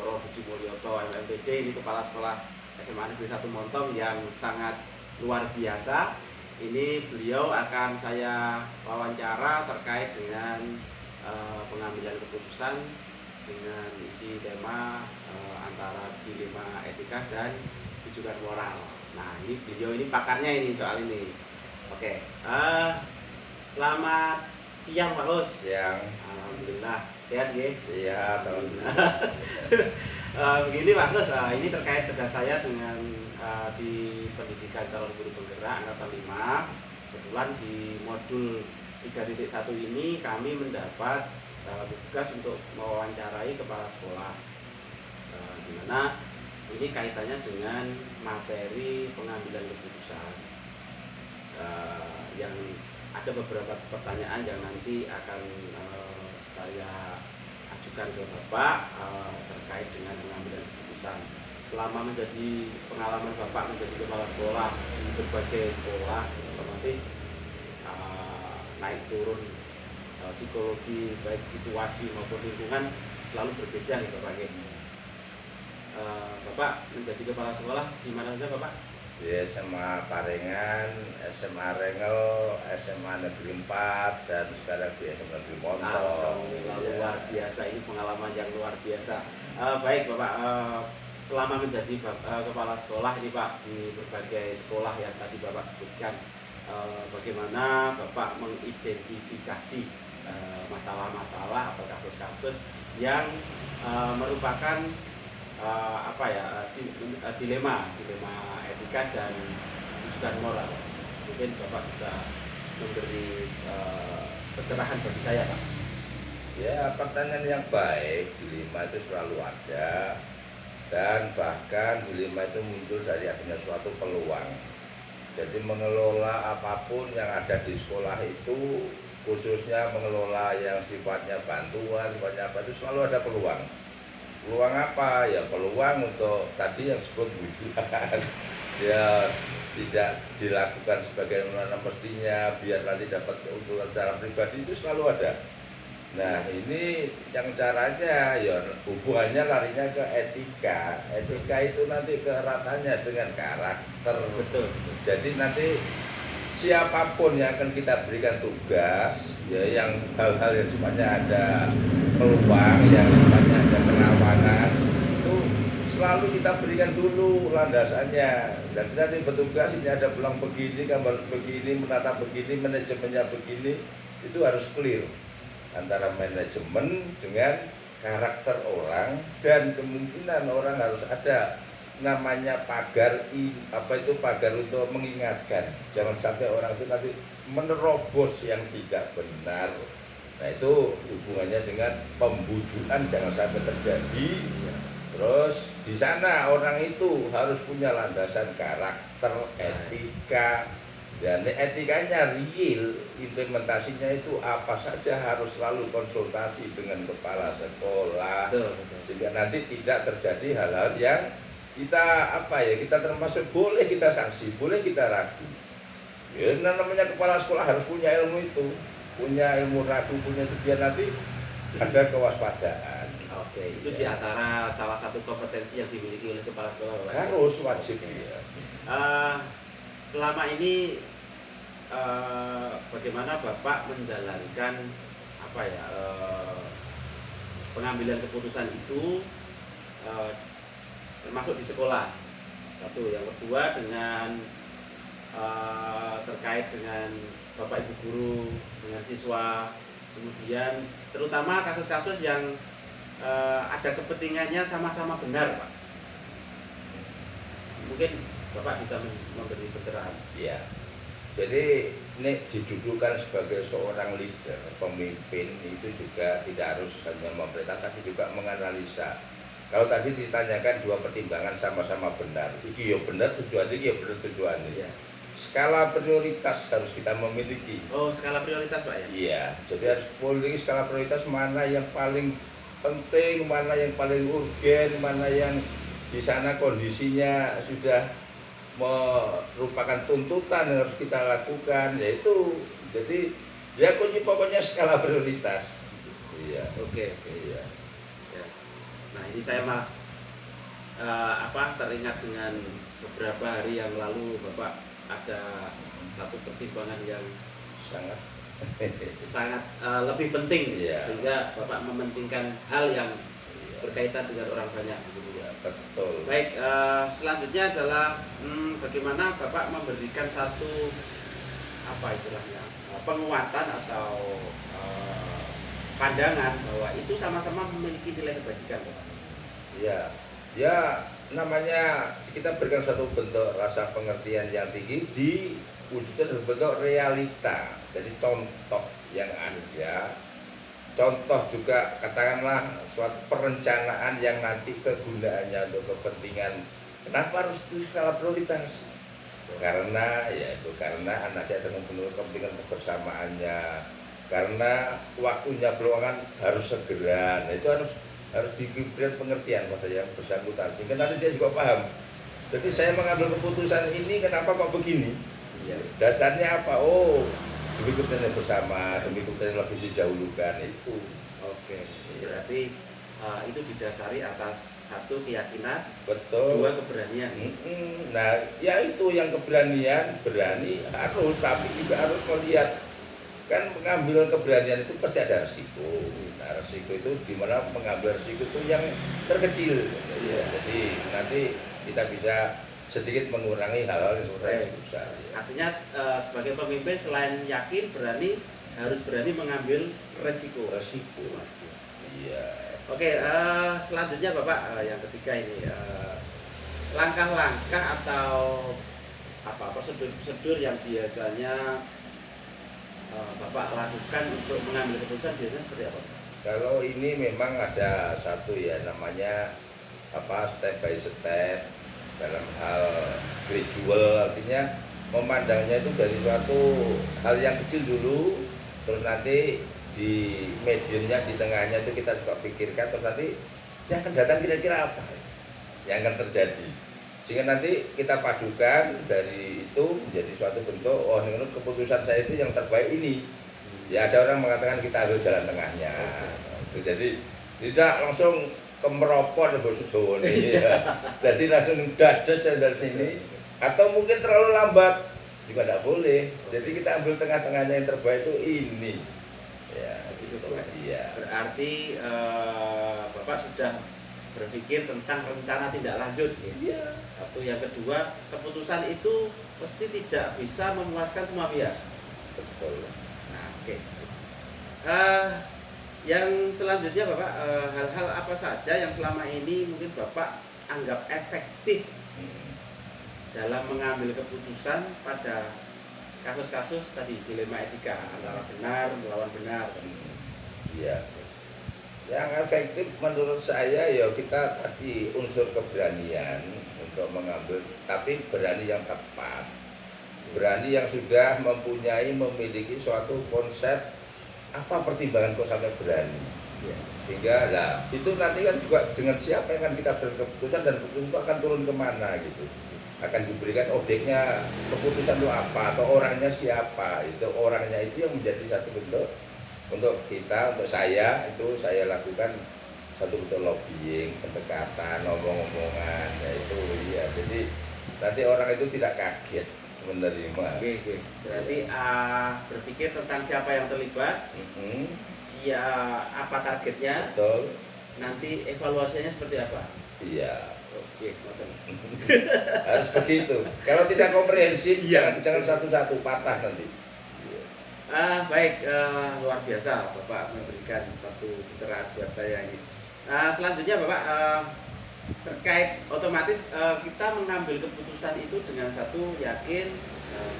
Woro Budi Mulyoto MMPD, ini Kepala Sekolah SMA Negeri 1 Montong yang sangat luar biasa. Ini beliau akan saya wawancara terkait dengan pengambilan keputusan dengan isi tema antara dilema etika dan rujukan moral. Nah, ini beliau ini pakarnya ini soal ini. Oke, selamat siang Pak Us. Siang. Alhamdulillah sehat ya. Sehat. Alhamdulillah. Begini Pak Us, ini terkait tugas saya dengan di pendidikan calon guru penggerak angkatan 5. Kebetulan di modul 3.1 ini kami mendapat tugas untuk mewawancarai kepala sekolah, di mana ini kaitannya dengan materi pengambilan keputusan. Yang ada beberapa pertanyaan yang nanti akan saya ajukan ke Bapak terkait dengan pengambilan keputusan. Selama menjadi pengalaman Bapak menjadi kepala sekolah di berbagai sekolah, otomatis naik turun psikologi baik situasi maupun lingkungan selalu berbeda nih Bapak. Bapak menjadi kepala sekolah di mana saja Bapak? Di SMA Parengan, SMA Rengel, SMA Negeri 4, dan sekarang di SMA Negeri Montong. Luar biasa, ini pengalaman yang luar biasa. Baik Bapak, selama menjadi kepala sekolah ini Pak di berbagai sekolah yang tadi Bapak sebutkan, bagaimana Bapak mengidentifikasi masalah-masalah atau kasus-kasus yang merupakan dilema etika dan rujukan moral. Mungkin Bapak bisa memberi pencerahan bagi saya Pak. Ya, pertanyaan yang baik. Dilema itu selalu ada, dan bahkan dilema itu muncul dari adanya suatu peluang. Jadi mengelola apapun yang ada di sekolah itu, khususnya mengelola yang sifatnya bantuan, sifatnya apa, itu selalu ada peluang. Peluang apa? Ya peluang untuk tadi yang disebut bujukan. Ya tidak dilakukan sebagaimana mestinya biar nanti dapat keuntungan secara pribadi, itu selalu ada. Nah, ini yang caranya ya hubungannya larinya ke etika. Etika itu nanti keratannya dengan karakter. Betul. Jadi nanti siapapun yang akan kita berikan tugas, ya yang hal-hal yang sifatnya ada peluang, yang sifatnya ada kerawanan, itu selalu kita berikan dulu landasannya. Dan nanti bertugas ini ada peluang begini, gambar begini, menata begini, manajemennya begini, itu harus clear antara manajemen dengan karakter orang, dan kemungkinan orang harus ada namanya pagar pagar untuk mengingatkan, jangan sampai orang itu nanti menerobos yang tidak benar. Nah, itu hubungannya dengan pembujukan, jangan sampai terjadi. Terus di sana orang itu harus punya landasan karakter, etika, dan etikanya real, implementasinya itu apa saja harus selalu konsultasi dengan kepala sekolah. Betul. Sehingga nanti tidak terjadi hal-hal yang kita termasuk boleh kita sanksi, boleh kita ragu. Ya, namanya kepala sekolah harus punya ilmu itu, punya ilmu ragu, punya itu, biar nanti ada kewaspadaan. Oke, itu di antara salah satu kompetensi yang dimiliki oleh kepala sekolah Bapak. Harus wajib ya. Selama ini bagaimana Bapak menjalankan pengambilan keputusan itu, termasuk di sekolah? Satu, yang kedua dengan terkait dengan Bapak Ibu guru dengan siswa, kemudian terutama kasus-kasus yang ada kepentingannya sama-sama benar Pak. Mungkin Bapak bisa memberi pencerahan. Iya. Jadi ini didudukan sebagai seorang leader, pemimpin itu juga tidak harus hanya memerintah, tapi juga menganalisa. Kalau tadi ditanyakan dua pertimbangan sama-sama benar, iki ya benar tujuannya, iki ya benar tujuannya. Ya. Skala prioritas harus kita memiliki. Oh, skala prioritas Pak ya? Iya. Jadi harus memiliki skala prioritas, mana yang paling penting, mana yang paling urgen, mana yang di sana kondisinya sudah merupakan tuntutan yang harus kita lakukan, yaitu jadi ya kunci pokoknya skala prioritas. Iya. Oke. Iya. Ya. Nah ini saya malah teringat dengan beberapa hari yang lalu Bapak ada satu pertimbangan yang sangat sangat lebih penting, Iya. sehingga Bapak mementingkan hal yang berkaitan dengan orang banyak. ya, betul. Baik, selanjutnya adalah bagaimana Bapak memberikan satu istilahnya penguatan atau pandangan bahwa itu sama-sama memiliki nilai kebajikan, Bapak. Ya, ya namanya kita berikan satu bentuk rasa pengertian yang tinggi diwujudkan dalam bentuk realita. Jadi contoh yang ada, contoh juga katakanlah suatu perencanaan yang nanti kegunaannya untuk kepentingan. Kenapa harus itu skala prioritas? Karena nanti ada mempenuhi kepentingan kebersamaannya. Karena waktunya peluangan harus segera. Nah, itu harus diberikan pengertian pada yang bersangkutan sehingga nanti dia juga paham. Jadi saya mengambil keputusan ini kenapa kok begini? Iya. Dasarnya apa? Oh, demi kepentingan bersama, demi kepentingan lebih didahulukan itu. Oke, berarti itu didasari atas satu keyakinan, Betul. dua keberanian. Nah, ya itu yang keberanian, berani harus, tapi juga harus melihat kan pengambilan keberanian itu pasti ada resiko. Nah, resiko itu dimana mengambil resiko itu yang terkecil. Ya, jadi nanti kita bisa sedikit mengurangi hal-hal yang sebenarnya besar. Ya. Artinya sebagai pemimpin selain yakin, berani, harus berani mengambil resiko. Resiko. Iya. Oke, selanjutnya Bapak yang ketiga ini langkah-langkah atau prosedur-prosedur yang biasanya Bapak lakukan untuk mengambil keputusan biasanya seperti apa? Kalau ini memang ada satu ya namanya step by step dalam hal gradual, artinya memandangnya itu dari suatu hal yang kecil dulu, terus nanti di mediumnya, di tengahnya itu kita juga pikirkan, terus nanti yang akan datang kira-kira apa yang akan terjadi, sehingga nanti kita padukan dari itu menjadi suatu bentuk, oh ini keputusan saya itu yang terbaik ini. Ya ada orang mengatakan kita ambil jalan tengahnya. Jadi tidak langsung kemeropot bahasa Jawa ini ya. Jadi langsung dados dari sini, atau mungkin terlalu lambat juga tidak boleh. Jadi kita ambil tengah-tengahnya yang terbaik itu ini. Ya, Gitu, Pak. iya. Berarti Bapak sudah berpikir tentang rencana tindak lanjut. Iya. Satu, yang kedua, keputusan itu mesti tidak bisa memuaskan semua pihak. Betul. Nah, oke. Yang selanjutnya Bapak, hal-hal apa saja yang selama ini mungkin Bapak anggap efektif dalam mengambil keputusan pada kasus-kasus tadi dilema etika antara benar melawan benar. Iya. Yang efektif menurut saya ya kita tadi unsur keberanian untuk mengambil, tapi berani yang tepat. Berani yang sudah memiliki suatu konsep apa pertimbangan kok sampai berani. Ya. Sehingga itu nanti kan juga dengan siapa yang akan kita berkeputusan, dan keputusan itu akan turun kemana gitu. Akan diberikan objeknya keputusan itu apa, atau orangnya siapa. Itu orangnya itu yang menjadi satu bentuk untuk kita, untuk saya itu saya lakukan satu bentuk lobbying, pendekatan, omong-omongan, yaitu ya. Jadi nanti orang itu tidak kaget menerima. Oke. Berarti berpikir tentang siapa yang terlibat, apa targetnya, Betul. nanti evaluasinya seperti apa. Iya. Oke, Harus begitu. Kalau tidak komprehensif, jangan satu-satu, patah nanti. Baik, luar biasa Bapak memberikan satu pencerahan buat saya ini. Selanjutnya Bapak, terkait otomatis kita mengambil keputusan itu dengan satu yakin,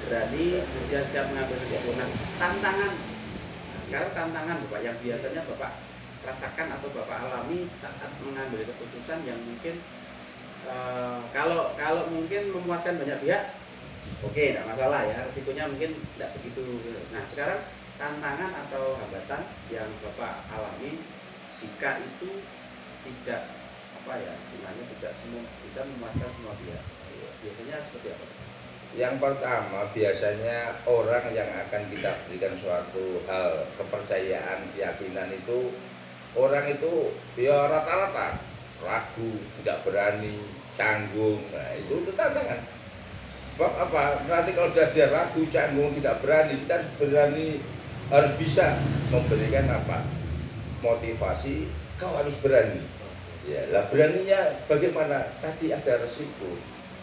berani, kemudian siap mengambil resiko. Nah, tantangan. Nah, sekarang tantangan Bapak yang biasanya Bapak rasakan atau Bapak alami saat mengambil keputusan yang mungkin kalau mungkin memuaskan banyak pihak, oke, tidak masalah ya, resikonya mungkin tidak begitu. Nah, sekarang tantangan atau hambatan yang Bapak alami jika itu tidak istilahnya tidak semua bisa memuaskan semua pihak, biasanya seperti apa? Yang pertama, biasanya orang yang akan kita berikan suatu hal kepercayaan, keyakinan itu, orang itu ya rata-rata ragu, tidak berani, canggung. Nah, itu tantangan. Sebab apa? Nanti kalau dia ragu, canggung, tidak berani, kita harus berani, harus bisa memberikan apa? Motivasi, kau harus berani. Ya, lah beraninya bagaimana? Tadi ada resiko.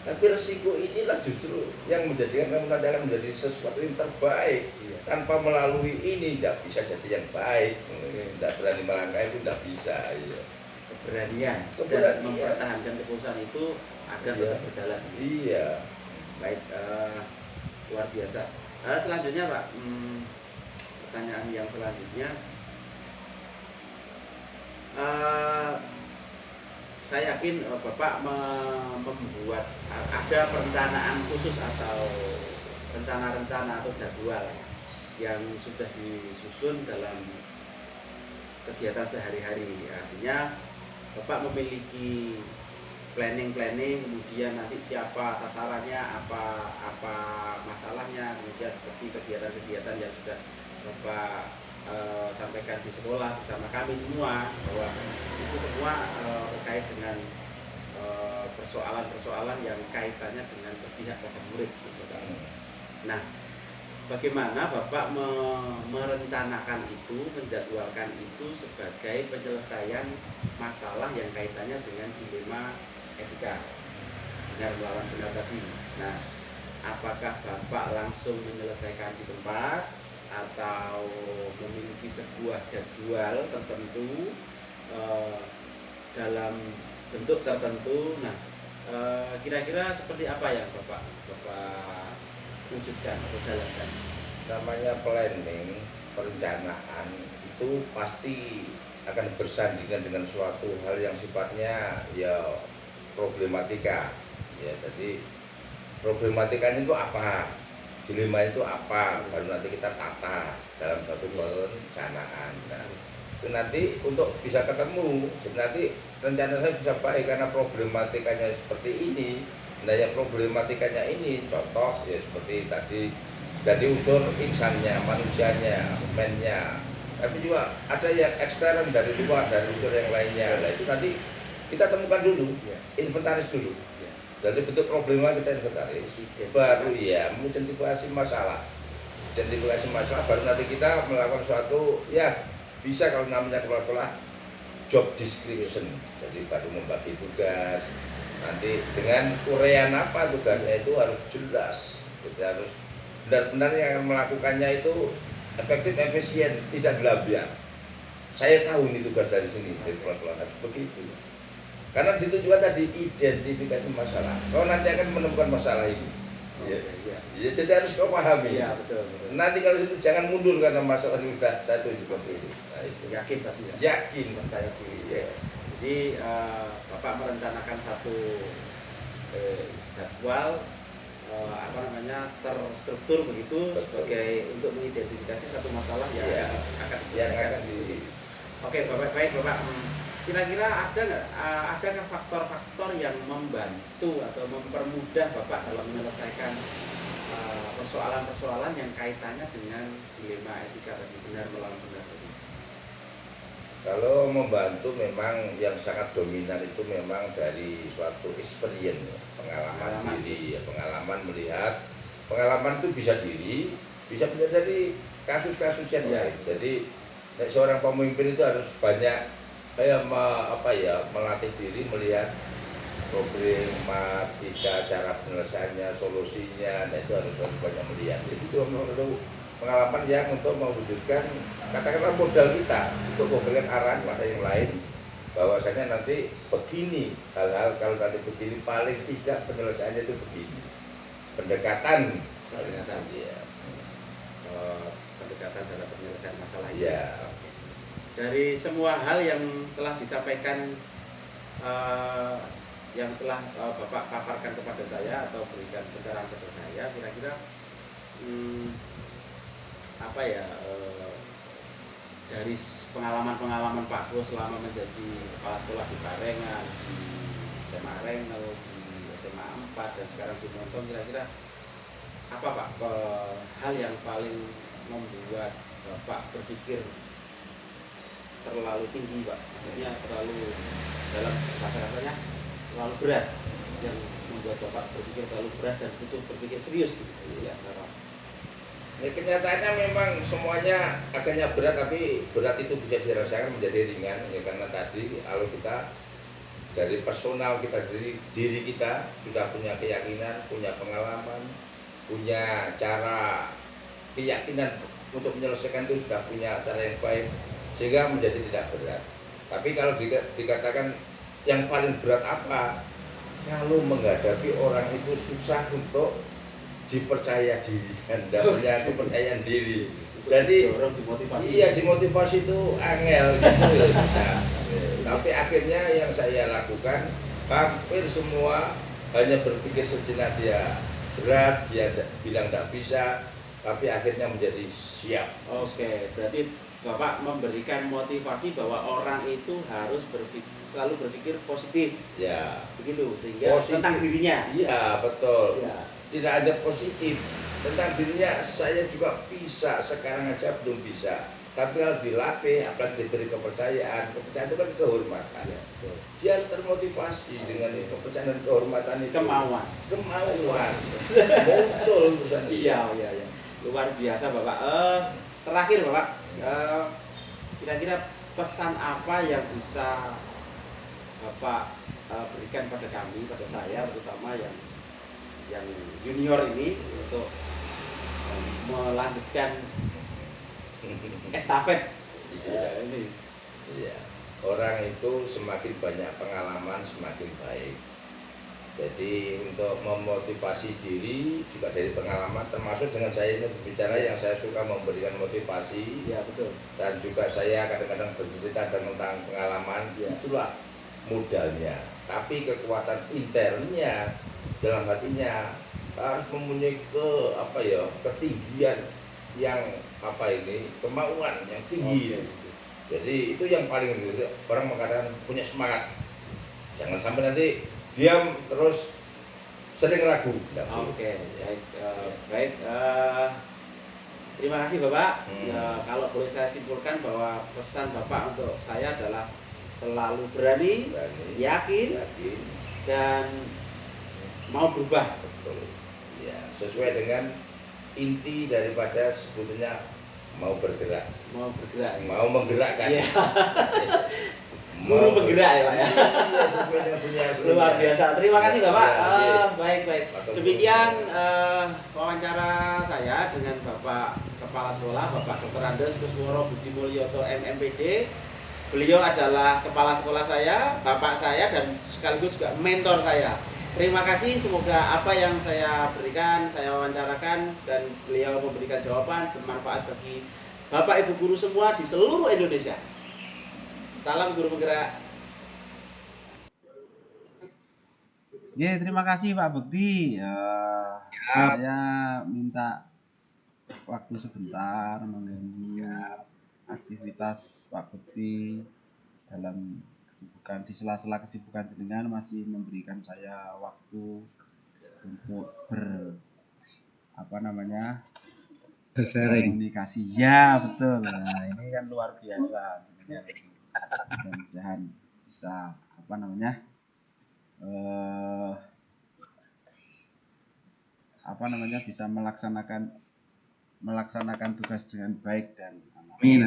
Tapi resiko inilah justru yang menjadikan kamu nanti akan menjadi sesuatu yang terbaik. Iya. Tanpa melalui ini tidak bisa jadi yang baik. Tidak berani melangkah itu tidak bisa. Iya. Keberanian dan Keberanian. mempertahankan keputusan itu agar Iya. tetap berjalan. Iya. Baik, luar biasa. Selanjutnya Pak, pertanyaan yang selanjutnya, saya yakin Bapak membuat ada perencanaan khusus atau rencana-rencana atau jadwal yang sudah disusun dalam kegiatan sehari-hari. Artinya Bapak memiliki planning, kemudian nanti siapa sasarannya, apa masalahnya, kemudian seperti kegiatan-kegiatan yang sudah Bapak sampaikan di sekolah bersama kami semua, bahwa itu semua terkait dengan persoalan-persoalan yang kaitannya dengan berpihak pada murid, gitu kan. Nah, bagaimana Bapak merencanakan itu, menjadwalkan itu sebagai penyelesaian masalah yang kaitannya dengan dilema etika, benar melawan benar tadi. Nah, apakah Bapak langsung menyelesaikan di tempat atau memiliki sebuah jadwal tertentu dalam bentuk tertentu? Nah, kira-kira seperti apa yang Bapak wujudkan atau jalankan? Namanya planning, perencanaan itu pasti akan bersandingan dengan suatu hal yang sifatnya ya problematika. Ya, jadi problematikanya itu apa? Dilema itu apa? Baru nanti kita tata dalam satu perencanaan. Nah, itu nanti untuk bisa ketemu, jadi nanti rencana saya bisa baik karena problematikanya seperti ini. Nah, yang problematikanya ini contoh ya seperti tadi, jadi unsur insannya, manusianya, mennya, tapi juga ada yang ekstern dari luar, dari unsur yang lainnya. Nah, itu nanti kita temukan dulu, inventaris dulu. Jadi bentuk problema kita inventaris, baru ya mengidentifikasi masalah. Identifikasi masalah baru nanti kita melakukan suatu ya bisa kalau namanya sekolah job description. Jadi baru membagi tugas. Nanti dengan uraian apa tugasnya itu harus jelas. Jadi harus benar-benar yang melakukannya itu efektif, efisien, tidak gelabia. Saya tahu ini tugas dari sini, dari kelompok harus begitu. Karena di situ juga tadi identifikasi masalah. Kau nanti akan menemukan masalah ini. Ya, jadi harus kau pahami. Iya, betul. Nanti kalau situ jangan mundur karena masalah ini sudah satu seperti itu. Nah, itu. Yakin pasti ya? Yakin. Percaya diri. Ya. Jadi Bapak merencanakan satu jadwal terstruktur begitu. Betul. Sebagai untuk mengidentifikasi satu masalah yang Ya. akan Yang diselesaikan. akan di Oke, baik Bapak. Kira-kira adakah faktor-faktor yang membantu atau mempermudah Bapak dalam menyelesaikan persoalan-persoalan yang kaitannya dengan dilema etika tadi, benar melawan benar tadi? Kalau membantu memang yang sangat dominan itu memang dari suatu experience, pengalaman diri, pengalaman melihat, pengalaman itu bisa diri, bisa menjadi kasus-kasus yang lain. Jadi seorang pemimpin itu harus banyak kayak melatih diri melihat problematika, cara penyelesaiannya, solusinya. Nah, itu harus banyak melihat. Jadi itu perlu pengalaman yang untuk mewujudkan katakanlah modal kita untuk memberikan arahan pada yang lain bahwasanya nanti begini hal-hal, kalau nanti begini paling tidak penyelesaiannya itu begini, pendekatan Ya. Pendekatan dalam penyelesaian masalah itu. Ya. Dari semua hal yang telah disampaikan, yang telah Bapak paparkan kepada saya atau berikan pencerahan kepada saya, kira-kira dari pengalaman-pengalaman Pak Bos selama menjadi kepala sekolah di Barengan, di SMA Rengel, di SMA 4 dan sekarang di Montong, kira-kira apa Pak hal yang paling membuat Bapak berpikir terlalu tinggi Pak, maksudnya terlalu dalam bahasa rasanya terlalu berat yang membuat Bapak berpikir terlalu berat dan butuh berpikir serius gitu ya Bapak. Ya, kenyataannya memang semuanya agaknya berat, tapi berat itu bisa dirasakan menjadi ringan ya, karena tadi kalau kita dari personal kita, dari diri kita sudah punya keyakinan, punya pengalaman, punya cara, keyakinan untuk menyelesaikan itu sudah punya cara yang baik, sehingga menjadi tidak berat. Tapi kalau dikatakan yang paling berat apa, kalau menghadapi orang itu susah untuk dipercaya diri dan tidak punya kepercayaan diri. Jadi dimotivasi. iya, dimotivasi itu angel gitu ya, susah. Tapi akhirnya yang saya lakukan, hampir semua hanya berpikir sejenak, dia berat, dia bilang tidak bisa, tapi akhirnya menjadi siap. Oke, berarti Bapak memberikan motivasi bahwa orang itu harus selalu berpikir positif. Ya, Begitu, sehingga positif. tentang dirinya. Iya, betul. Ya. Tidak hanya positif tentang dirinya, saya juga bisa, sekarang aja belum bisa. Tapi kalau dilatih, apalagi diberi kepercayaan itu kan kehormatan. Ya, betul. Dia harus termotivasi dengan kepercayaan dan kehormatan itu. Kemauan. Muncul urusan itu. Iya. Luar biasa Bapak. Terakhir Bapak, kira-kira pesan apa yang bisa Bapak berikan pada kami, pada saya terutama yang junior ini untuk melanjutkan estafet ini. Iya. Orang itu semakin banyak pengalaman semakin baik. Jadi untuk memotivasi diri juga dari pengalaman, termasuk dengan saya ini berbicara yang saya suka memberikan motivasi. Ya betul. Dan juga saya kadang-kadang bercerita tentang pengalaman. Ya. Itulah modalnya. Tapi kekuatan internya dalam hatinya harus mempunyai ketinggian yang kemauan yang tinggi. Jadi itu yang paling orang mengatakan punya semangat. Jangan sampai nanti diam terus sering ragu. Oke, baik. Terima kasih Bapak. Kalau boleh saya simpulkan bahwa pesan Bapak untuk saya adalah selalu berani, yakin, dan mau berubah. Betul. Ya, sesuai dengan inti daripada sebetulnya mau bergerak. Mau menggerakkan. Iya. Guru penggerak ya Pak ya. Iya, sesuai dengan punya Luar biasa. Terima kasih Bapak. Ya, Baik. Demikian wawancara saya dengan Bapak Kepala Sekolah, Bapak Dr. Andes Kusworo Budi Mulyoto MMPD. Beliau adalah kepala sekolah saya, bapak saya, dan sekaligus juga mentor saya. Terima kasih, semoga apa yang saya berikan, saya wawancarakan, dan beliau memberikan jawaban bermanfaat bagi Bapak Ibu guru semua di seluruh Indonesia. Salam guru penggerak. Ya, terima kasih Pak Bekti. Saya minta waktu sebentar mengganggu aktivitas Pak Bekti dalam kesibukan, di sela-sela kesibukan jenengan masih memberikan saya waktu untuk berkomunikasi. Ya betul. Nah, ini kan luar biasa. Mudah-mudahan bisa bisa melaksanakan tugas dengan baik dan amin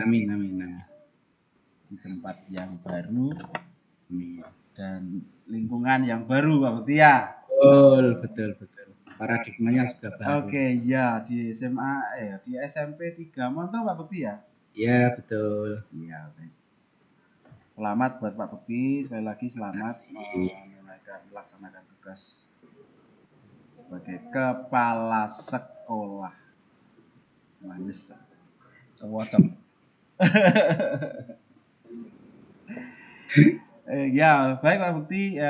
di tempat yang baru dan lingkungan yang baru Pak Bekti ya. Betul paradigmanya sudah baru. Oke, ya di di SMP 3 Monto Pak Bekti ya. Iya betul. Iya, baik. Selamat buat Pak Bekti, sekali lagi selamat melaksanakan tugas sebagai kepala sekolah. Manis. Cowok. Ya, baik Pak Bekti.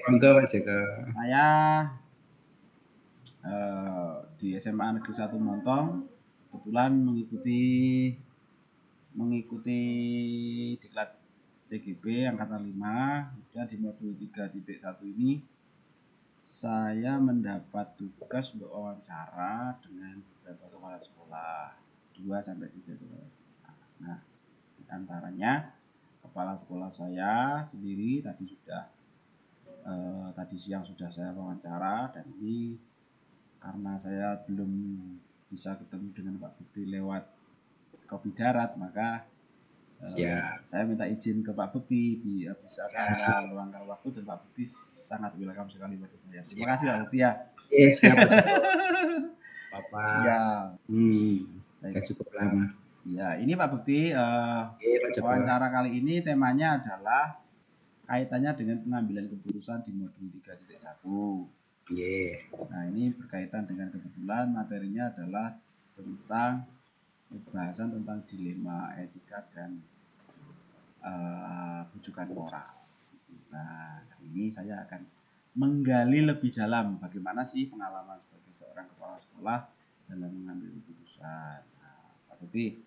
Monggo Pak Joko. Saya di SMA Negeri 1 Montong kebetulan mengikuti diklat CGP angkatan 5. Kemudian di modul 3.1 ini saya mendapat tugas untuk wawancara dengan beberapa kepala sekolah 2 sampai 3 kepala sekolah. Nah, antaranya kepala sekolah saya sendiri tadi siang sudah saya wawancara, dan ini karena saya belum bisa ketemu dengan Pak Bekti lewat kopi darat, maka saya minta izin ke Pak Bekti bisa meluangkan waktu, dan Pak Bekti sangat welcome sekali bagi saya. Terima kasih Pak Bekti ya. Siap Pak Joko. Bapak. Ya, Sudah cukup lama. ya ini Pak Bekti, Pak Joko. wawancara kali ini temanya adalah kaitannya dengan pengambilan keputusan di modul 3.1. Nah, ini berkaitan dengan kebetulan materinya adalah tentang pembahasan tentang dilema etika dan rujukan moral. Nah, hari ini saya akan menggali lebih dalam bagaimana sih pengalaman sebagai seorang kepala sekolah dalam mengambil keputusan. Nah, Pak Bekti,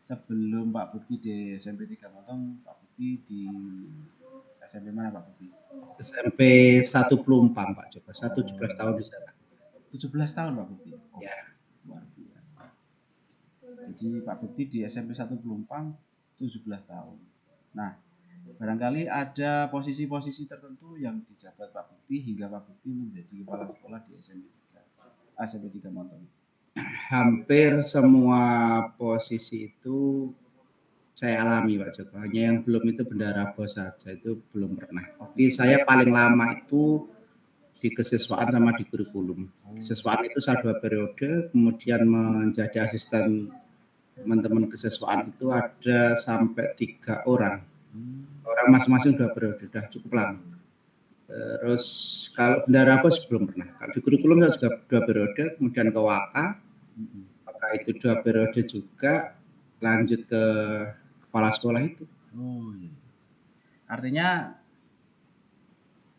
sebelum Pak Bekti di SMP 3 Montong, Pak Bekti di SMP mana Pak Bekti? SMP 1 Pelumpang Pak Joko. 17 tahun di sana. 17 tahun Pak Bekti? Ya. Luar biasa. Jadi Pak Bekti di SMP 1 Pelumpang 17 tahun. Nah, barangkali ada posisi-posisi tertentu yang dijabat Pak Bekti hingga Pak Bekti menjadi kepala sekolah di SMP 3 Montong. Hampir semua posisi itu saya alami Pak Joko. Hanya yang belum itu bendahara bos saja, itu belum pernah. Tapi saya paling lama itu di kesiswaan sama di kurikulum. Kesiswaan itu saya 2 periode, kemudian menjadi asisten teman-teman kesiswaan itu ada sampai 3 orang. Orang masing-masing 2 periode, sudah cukup lama. Terus kalau bendahara bos belum pernah. Kalau di kurikulum saya juga 2 periode, kemudian ke Waka itu 2 periode juga, lanjut ke kepala sekolah itu. Oh iya. Artinya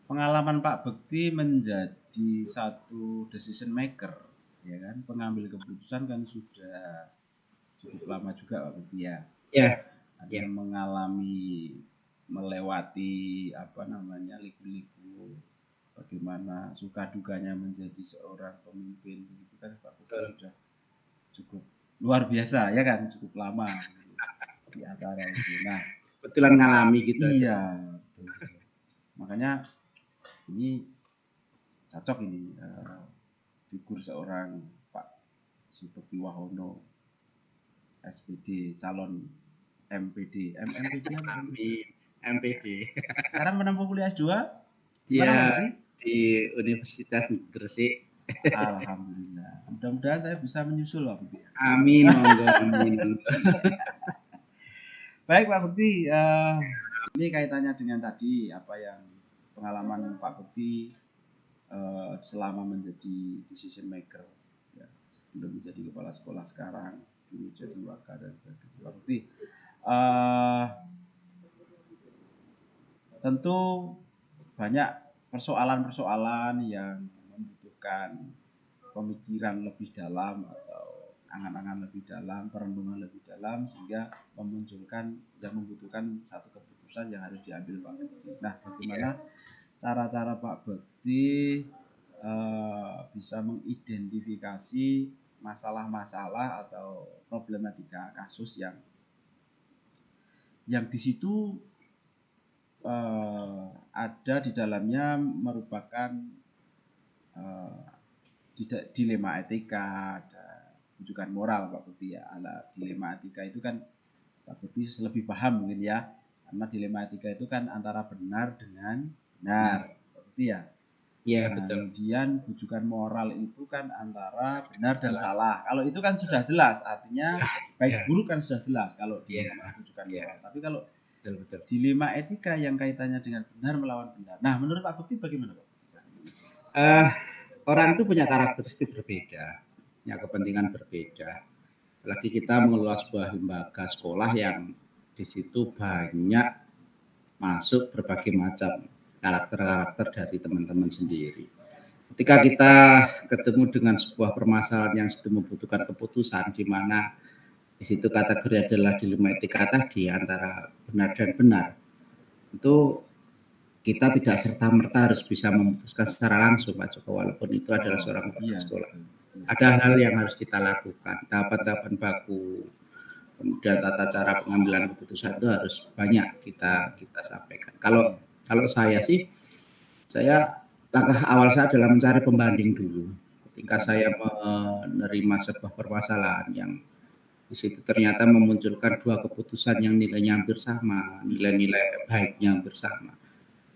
pengalaman Pak Bekti menjadi satu decision maker, ya kan, pengambil keputusan kan sudah cukup lama juga Pak Bekti ya. Ya. Ada yang melewati liku-liku bagaimana suka dukanya menjadi seorang pemimpin, itu kan Pak Bekti sudah cukup luar biasa ya kan, cukup lama di antara itu. Nah, kebetulan ngalami gitu. Iya, betul. Makanya ini cocok ini figur seorang Pak Subekti Wahono, SPD, calon MPD. MPD apa? MPD. Sekarang menempuh kuliah S2? Iya, di Universitas Gresik. Alhamdulillah. Mudah-mudahan saya bisa menyusul Pak Bekti. Amin, monggo. Amin. Baik Pak Bekti, ini kaitannya dengan tadi apa yang pengalaman Pak Bekti selama menjadi decision maker, ya, sebelum menjadi kepala sekolah sekarang, dulu jadi waka dan sebagainya. Pak Bekti, tentu banyak persoalan-persoalan yang membutuhkan pemikiran lebih dalam atau angan-angan lebih dalam, perenungan lebih dalam, sehingga membutuhkan satu keputusan yang harus diambil Pak Bekti. Nah, bagaimana cara-cara Pak Bekti bisa mengidentifikasi masalah-masalah atau problematika kasus yang di situ ada di dalamnya merupakan dilema etika, ada rujukan moral Pak Bekti ya. Dilema etika itu kan Pak Bekti lebih paham mungkin ya, karena dilema etika itu kan antara benar dengan benar Pak Bekti ya. Iya, Nah, betul. kemudian rujukan moral itu kan antara benar dan salah. Kalau itu kan sudah jelas, artinya baik buruk kan sudah jelas kalau dilema rujukan moral. Tapi kalau Betul. dilema etika yang kaitannya dengan benar melawan benar. Nah, menurut Pak Bekti bagaimana Pak? Orang itu punya karakteristik berbeda, punya kepentingan berbeda. Apalagi kita mengelola sebuah lembaga sekolah yang di situ banyak masuk berbagai macam karakter-karakter dari teman-teman sendiri. Ketika kita ketemu dengan sebuah permasalahan yang sedang membutuhkan keputusan, di mana di situ kategori adalah dilema etika tadi antara benar dan benar, itu kita tidak serta-merta harus bisa memutuskan secara langsung Pak Joko, walaupun itu adalah seorang kepala sekolah. Ada hal yang harus kita lakukan, tahapan-tahapan baku, kemudian tata cara pengambilan keputusan itu harus banyak kita sampaikan. Kalau saya sih, langkah awal saya adalah mencari pembanding dulu. Ketika saya menerima sebuah permasalahan yang di situ ternyata memunculkan dua keputusan yang nilainya hampir sama, nilai-nilai baiknya hampir sama.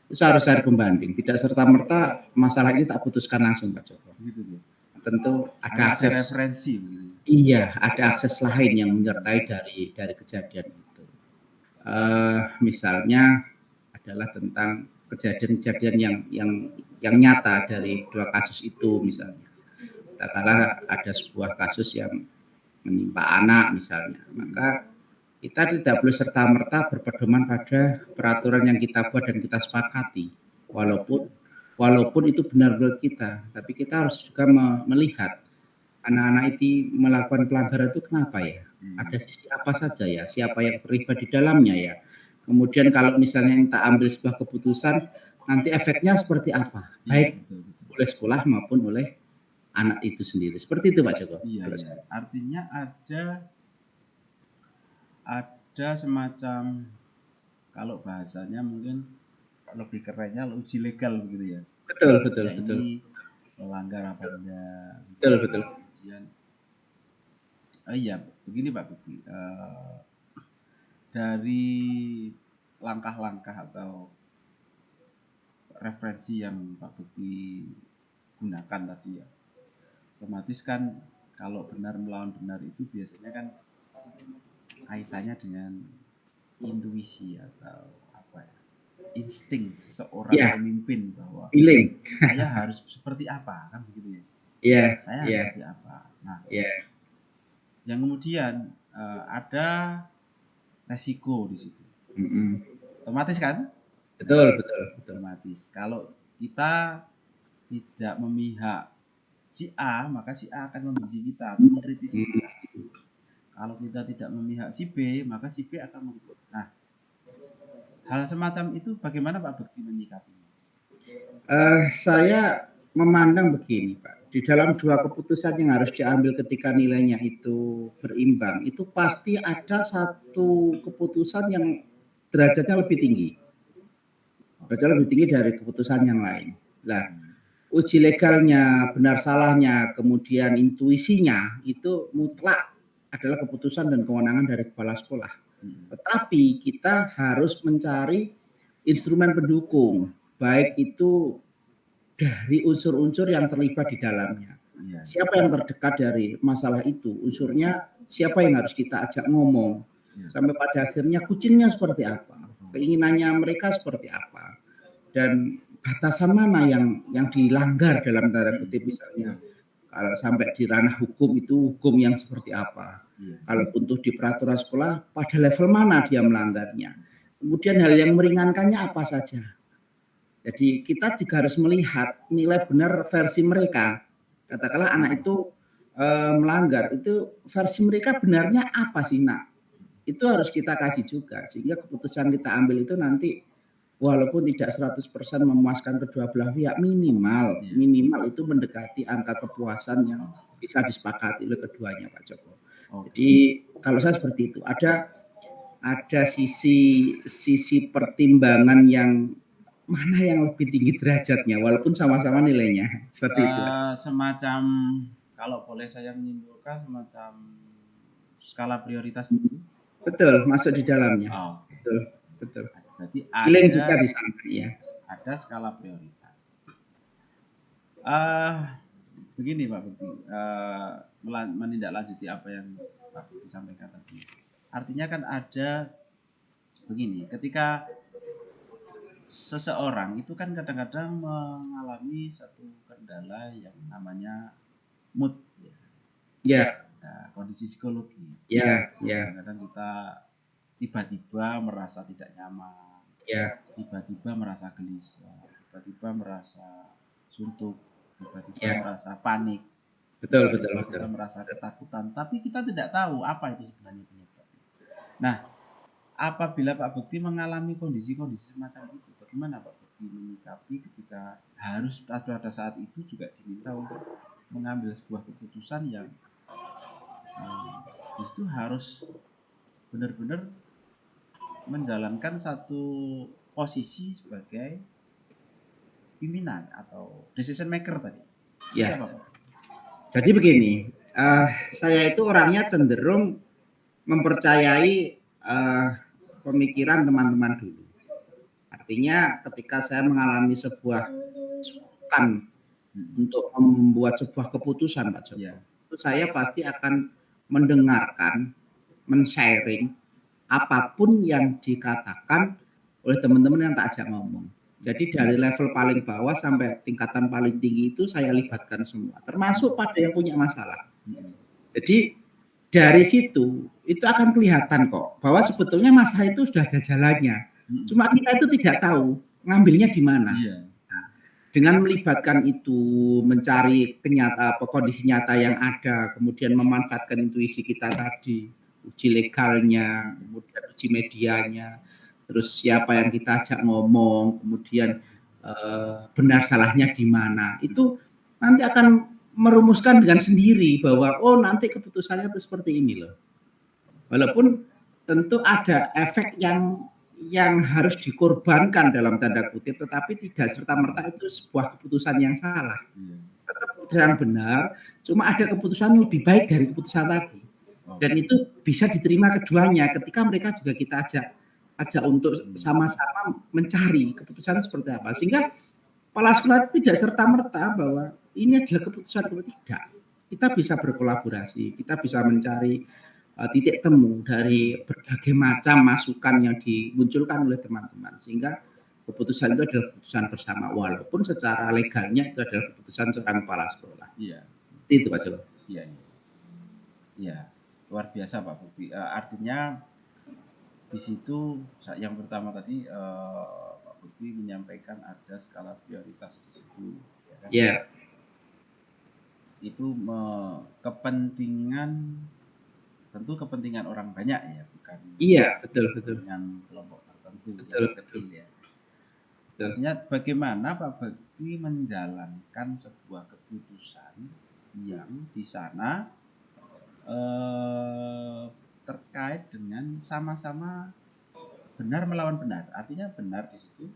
Itu saya harus cari pembanding. Tidak serta-merta masalah ini tak putuskan langsung, Pak Joko. Gitu ya. Tentu ada akses referensi begitu. Iya, ada akses lain yang menyertai dari kejadian itu. Misalnya adalah tentang kejadian-kejadian yang nyata dari dua kasus itu misalnya. Katakanlah ada sebuah kasus yang menimpa anak misalnya, maka kita tidak boleh serta-merta berpedoman pada peraturan yang kita buat dan kita sepakati. Walaupun itu benar menurut kita, tapi kita harus juga melihat anak-anak itu melakukan pelanggaran itu kenapa ya? Ada sisi apa saja ya? Siapa yang terlibat di dalamnya ya? Kemudian kalau misalnya kita ambil sebuah keputusan, nanti efeknya seperti apa? Baik oleh sekolah maupun oleh anak itu sendiri. Seperti itu Pak Joko. Iya. Artinya ada semacam, kalau bahasanya mungkin lebih kerennya uji legal begitu ya. Betul. Ini melanggar apa enggak? Betul. Kemudian, iya begini Pak Bukti, dari langkah-langkah atau referensi yang Pak Bukti gunakan tadi ya, otomatis kan kalau benar melawan benar itu biasanya kan kaitannya dengan intuisi atau apa ya, insting seseorang pemimpin bahwa saya harus seperti apa, kan begitu ya. Saya harus seperti apa. Nah, yang kemudian ada resiko di situ. Otomatis kan? Betul. Otomatis. Kalau kita tidak memihak si A, maka si A akan membenci kita atau mengkritisi kita. Kalau kita tidak memihak si B, maka si B akan mengkritisi. Nah, hal semacam itu bagaimana Pak Bekti menyikapinya? Saya memandang begini Pak, di dalam dua keputusan yang harus diambil ketika nilainya itu berimbang, itu pasti ada satu keputusan yang derajatnya lebih tinggi. Derajatnya lebih tinggi dari keputusan yang lain. Nah, uji legalnya, benar salahnya, kemudian intuisinya itu mutlak adalah keputusan dan kewenangan dari kepala sekolah. Tetapi kita harus mencari instrumen pendukung, baik itu dari unsur-unsur yang terlibat di dalamnya. Siapa yang terdekat dari masalah itu, unsurnya siapa yang harus kita ajak ngomong, sampai pada akhirnya kucingnya seperti apa, keinginannya mereka seperti apa, dan batasan mana yang dilanggar dalam tanda kutip misalnya. Kalau sampai di ranah hukum itu hukum yang seperti apa. Kalau untuk di peraturan sekolah pada level mana dia melanggarnya. Kemudian hal yang meringankannya apa saja. Jadi kita juga harus melihat nilai benar versi mereka. Katakanlah anak itu melanggar, itu versi mereka benarnya apa sih nak? Itu harus kita kasih juga sehingga keputusan kita ambil itu nanti walaupun tidak 100% memuaskan kedua belah pihak, minimal itu mendekati angka kepuasan yang bisa disepakati oleh keduanya Pak Joko. Jadi kalau saya seperti itu, ada sisi pertimbangan yang mana yang lebih tinggi derajatnya walaupun sama-sama nilainya, seperti itu. Semacam, kalau boleh saya menyimpulkan, semacam skala prioritas begitu. Betul, masuk di dalamnya. Betul. Berarti feeling juga di sana ya. Ada skala prioritas. Begini Pak Bukti, menindaklanjuti apa yang Pak Bukti sampaikan tadi. Artinya kan ada begini, ketika seseorang itu kan kadang-kadang mengalami satu kendala yang namanya mood ya. Nah, kondisi psikologi. Kadang-kadang kita tiba-tiba merasa tidak nyaman. Tiba-tiba merasa gelisah, tiba-tiba merasa suntuk, tiba-tiba merasa panik. Betul. Kita merasa ketakutan, tapi kita tidak tahu apa itu sebenarnya penyebabnya. Nah, apabila Pak Bekti mengalami kondisi-kondisi semacam itu, bagaimana Pak Bekti menyikapi ketika harus pada saat itu juga diminta untuk mengambil sebuah keputusan yang di situ harus benar-benar menjalankan satu posisi sebagai pimpinan atau decision maker tadi. Ya. Apa, Pak? Jadi begini, saya itu orangnya cenderung mempercayai pemikiran teman-teman dulu. Artinya ketika saya mengalami sebuah sukan untuk membuat sebuah keputusan, Pak Joko, itu saya pasti akan mendengarkan, men-sharing apapun yang dikatakan oleh teman-teman yang tak ajak ngomong. Jadi dari level paling bawah sampai tingkatan paling tinggi itu saya libatkan semua, termasuk pada yang punya masalah. Jadi dari situ itu akan kelihatan kok bahwa sebetulnya masalah itu sudah ada jalannya. Cuma kita itu tidak tahu ngambilnya di mana. Dengan melibatkan itu, mencari kondisi nyata yang ada, kemudian memanfaatkan intuisi kita tadi, uji legalnya, kemudian uji medianya, terus siapa yang kita ajak ngomong, kemudian benar salahnya di mana, itu nanti akan merumuskan dengan sendiri bahwa oh nanti keputusannya itu seperti ini loh. Walaupun tentu ada efek yang harus dikorbankan dalam tanda kutip, tetapi tidak serta-merta itu sebuah keputusan yang salah. Tetap keputusan yang benar, cuma ada keputusan yang lebih baik dari keputusan tadi. Dan itu bisa diterima keduanya ketika mereka juga kita ajak untuk sama-sama mencari keputusan seperti apa. Sehingga kepala sekolah itu tidak serta-merta bahwa ini adalah keputusan atau tidak. Kita bisa berkolaborasi, kita bisa mencari titik temu dari berbagai macam masukan yang dimunculkan oleh teman-teman, sehingga keputusan itu adalah keputusan bersama, walaupun secara legalnya itu adalah keputusan seorang kepala sekolah. Iya. Itu Pak Joko. Iya. Iya. Luar biasa Pak Bukti. Artinya di situ yang pertama tadi Pak Bukti menyampaikan ada skala prioritas di situ. Ya kan? Yeah. Itu tentu kepentingan orang banyak ya, bukan? Iya, betul. Dengan kelompok tertentu betul. Kecil ya. Artinya bagaimana Pak Bukti menjalankan sebuah keputusan yang di sana terkait dengan sama-sama benar melawan benar. Artinya benar di situ,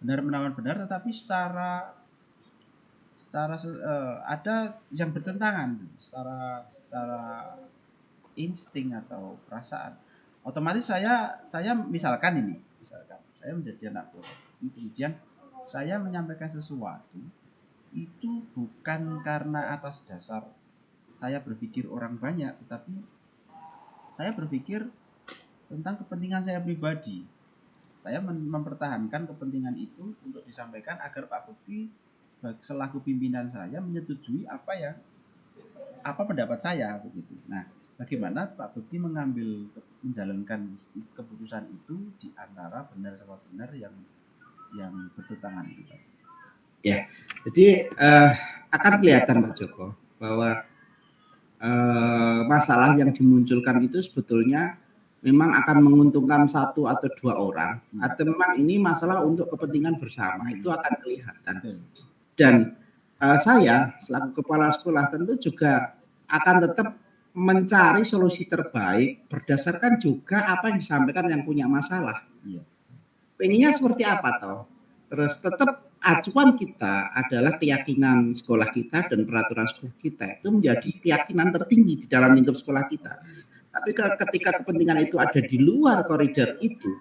benar melawan benar, tetapi secara ada yang bertentangan secara insting atau perasaan. Otomatis saya misalkan saya menjadi anak buah, kemudian saya menyampaikan sesuatu itu bukan karena atas dasar saya berpikir orang banyak, tetapi saya berpikir tentang kepentingan saya pribadi. Saya mempertahankan kepentingan itu untuk disampaikan agar Pak Bukti selaku pimpinan saya menyetujui apa pendapat saya begitu. Nah, bagaimana Pak Bukti menjalankan keputusan itu di antara benar sama benar yang bertentangan itu tadi? Ya, jadi akan kelihatan Pak Joko bahwa masalah yang dimunculkan itu sebetulnya memang akan menguntungkan satu atau dua orang, atau memang ini masalah untuk kepentingan bersama, itu akan kelihatan. Dan saya selaku kepala sekolah tentu juga akan tetap mencari solusi terbaik berdasarkan juga apa yang disampaikan yang punya masalah. Pengennya seperti apa toh? Terus tetap acuan kita adalah keyakinan sekolah kita dan peraturan sekolah kita itu menjadi keyakinan tertinggi di dalam lingkup sekolah kita. Tapi ketika kepentingan itu ada di luar koridor itu,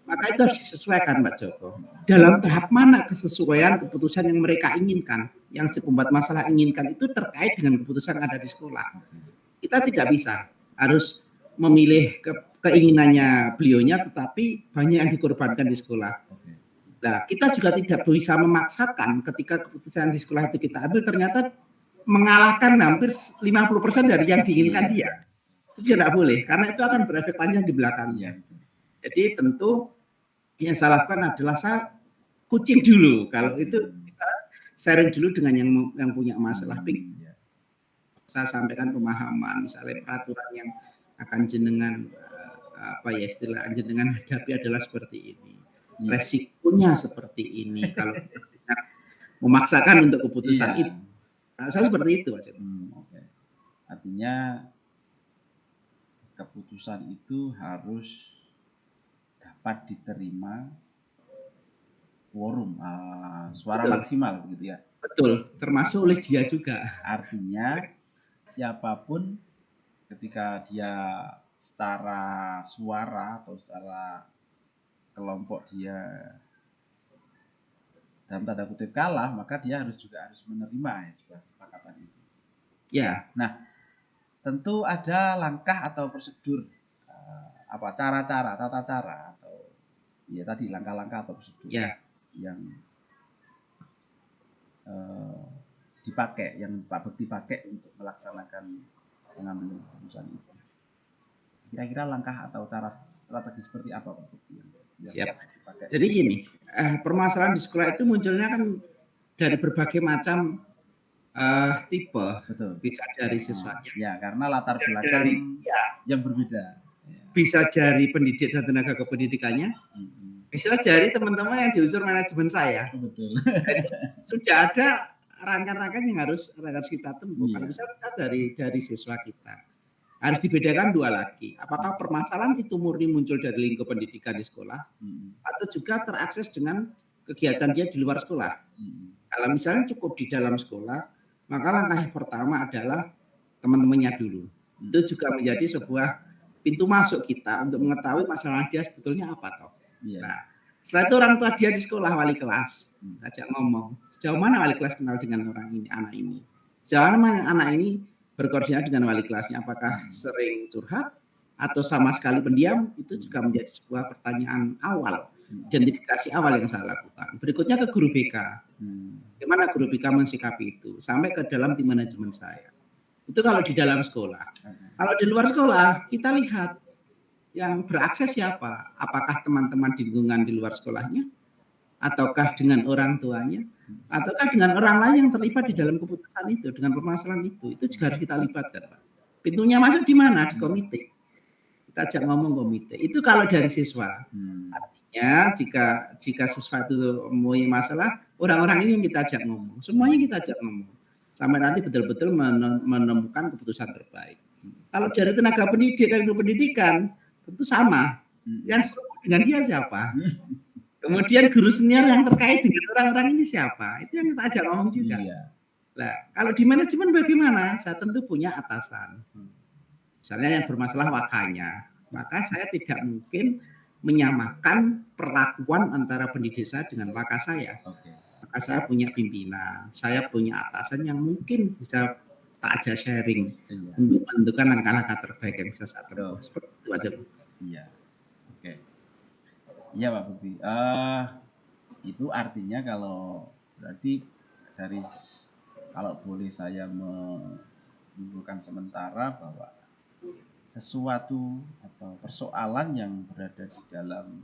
maka itu harus disesuaikan Pak Joko. Dalam tahap mana kesesuaian keputusan yang mereka inginkan, yang si pembuat masalah inginkan itu terkait dengan keputusan yang ada di sekolah. Kita tidak bisa harus memilih keinginannya beliaunya, tetapi banyak yang dikorbankan di sekolah. Nah, kita juga tidak bisa memaksakan ketika keputusan di sekolah itu kita ambil ternyata mengalahkan hampir 50% dari yang diinginkan dia. Itu tidak boleh, karena itu akan berefek panjang di belakangnya. Jadi tentu yang saya lakukan adalah saya kucing dulu. Kalau itu kita sharing dulu dengan yang punya masalah. Saya sampaikan pemahaman, misalnya peraturan yang akan jenengan istilah jenengan hadapi adalah seperti ini. Resikonya seperti ini kalau memaksakan untuk keputusan itu. Nah, saya seperti itu aja. Artinya keputusan itu harus dapat diterima quorum, suara Betul. maksimal gitu ya. Betul, termasuk oleh dia juga. Artinya siapapun ketika dia secara suara atau secara kelompok dia dalam tanda kutip kalah, maka dia harus menerima ya sebuah kesepakatan itu. Ya, Nah, tentu ada langkah atau prosedur, cara-cara, tata cara atau ya tadi langkah-langkah atau prosedur ya. yang dipakai, yang Pak Bekti pakai untuk melaksanakan pengambilan keputusan itu. Kira-kira langkah atau cara strategi seperti apa Pak Bekti yang Siap. dipakai? Jadi gini, permasalahan di sekolah itu munculnya kan dari berbagai macam tipe. Betul. Bisa dari siswanya, Ya, karena latar bisa belakang dari yang berbeda. bisa dari pendidik dan tenaga kependidikannya, bisa dari teman-teman yang diusur manajemen saya. Betul. Sudah ada rangkaian-rangkaian yang harus kita tempuh. Iya. Kalau bisa kita dari siswa kita. Harus dibedakan dua lagi. Apakah permasalahan itu murni muncul dari lingkup pendidikan di sekolah, atau juga terakses dengan kegiatan dia di luar sekolah. Kalau misalnya cukup di dalam sekolah, maka langkah yang pertama adalah teman-temannya dulu. Itu juga menjadi sebuah pintu masuk kita untuk mengetahui masalah dia sebetulnya apa toh. Nah, setelah itu orang tua dia di sekolah, wali kelas, ajak ngomong. Sejauh mana wali kelas kenal dengan orang ini, anak ini? Sejauh mana anak ini berkoordinasi dengan wali kelasnya? Apakah sering curhat atau sama sekali pendiam? Itu juga menjadi sebuah pertanyaan awal, identifikasi awal yang saya lakukan. Berikutnya ke guru BK. Bagaimana guru BK mensikapi itu? Sampai ke dalam tim manajemen saya. Itu kalau di dalam sekolah. Kalau di luar sekolah, kita lihat yang berakses siapa? Apakah teman-teman di lingkungan di luar sekolahnya? Ataukah dengan orang tuanya? Ataukah dengan orang lain yang terlibat di dalam keputusan itu, dengan permasalahan itu? Itu juga harus kita libatkan, Pak. Pintunya masuk di mana? Di komite. Kita ajak ngomong komite. Itu kalau dari siswa. Artinya jika siswa itu mempunyai masalah, orang-orang ini yang kita ajak ngomong. Semuanya kita ajak ngomong. Sampai nanti betul-betul menemukan keputusan terbaik. Kalau dari tenaga pendidik dan guru pendidikan, tentu sama. Yang dengan dia siapa? Kemudian guru senior yang terkait dengan orang-orang ini siapa? Itu yang kita ajak ngomong juga. Nah, kalau di manajemen bagaimana? Saya tentu punya atasan. Misalnya yang bermasalah wakanya, maka saya tidak mungkin menyamakan perlakuan antara pendidik saya dengan waka saya. Maka saya punya pimpinan, saya punya atasan yang mungkin bisa tak aja sharing untuk menentukan langkah-langkah terbaik yang bisa saya tempuh. Seperti itu aja. Iya. Oke. Iya Pak Bukti. Itu artinya kalau berarti kalau boleh saya menyimpulkan sementara bahwa sesuatu atau persoalan yang berada di dalam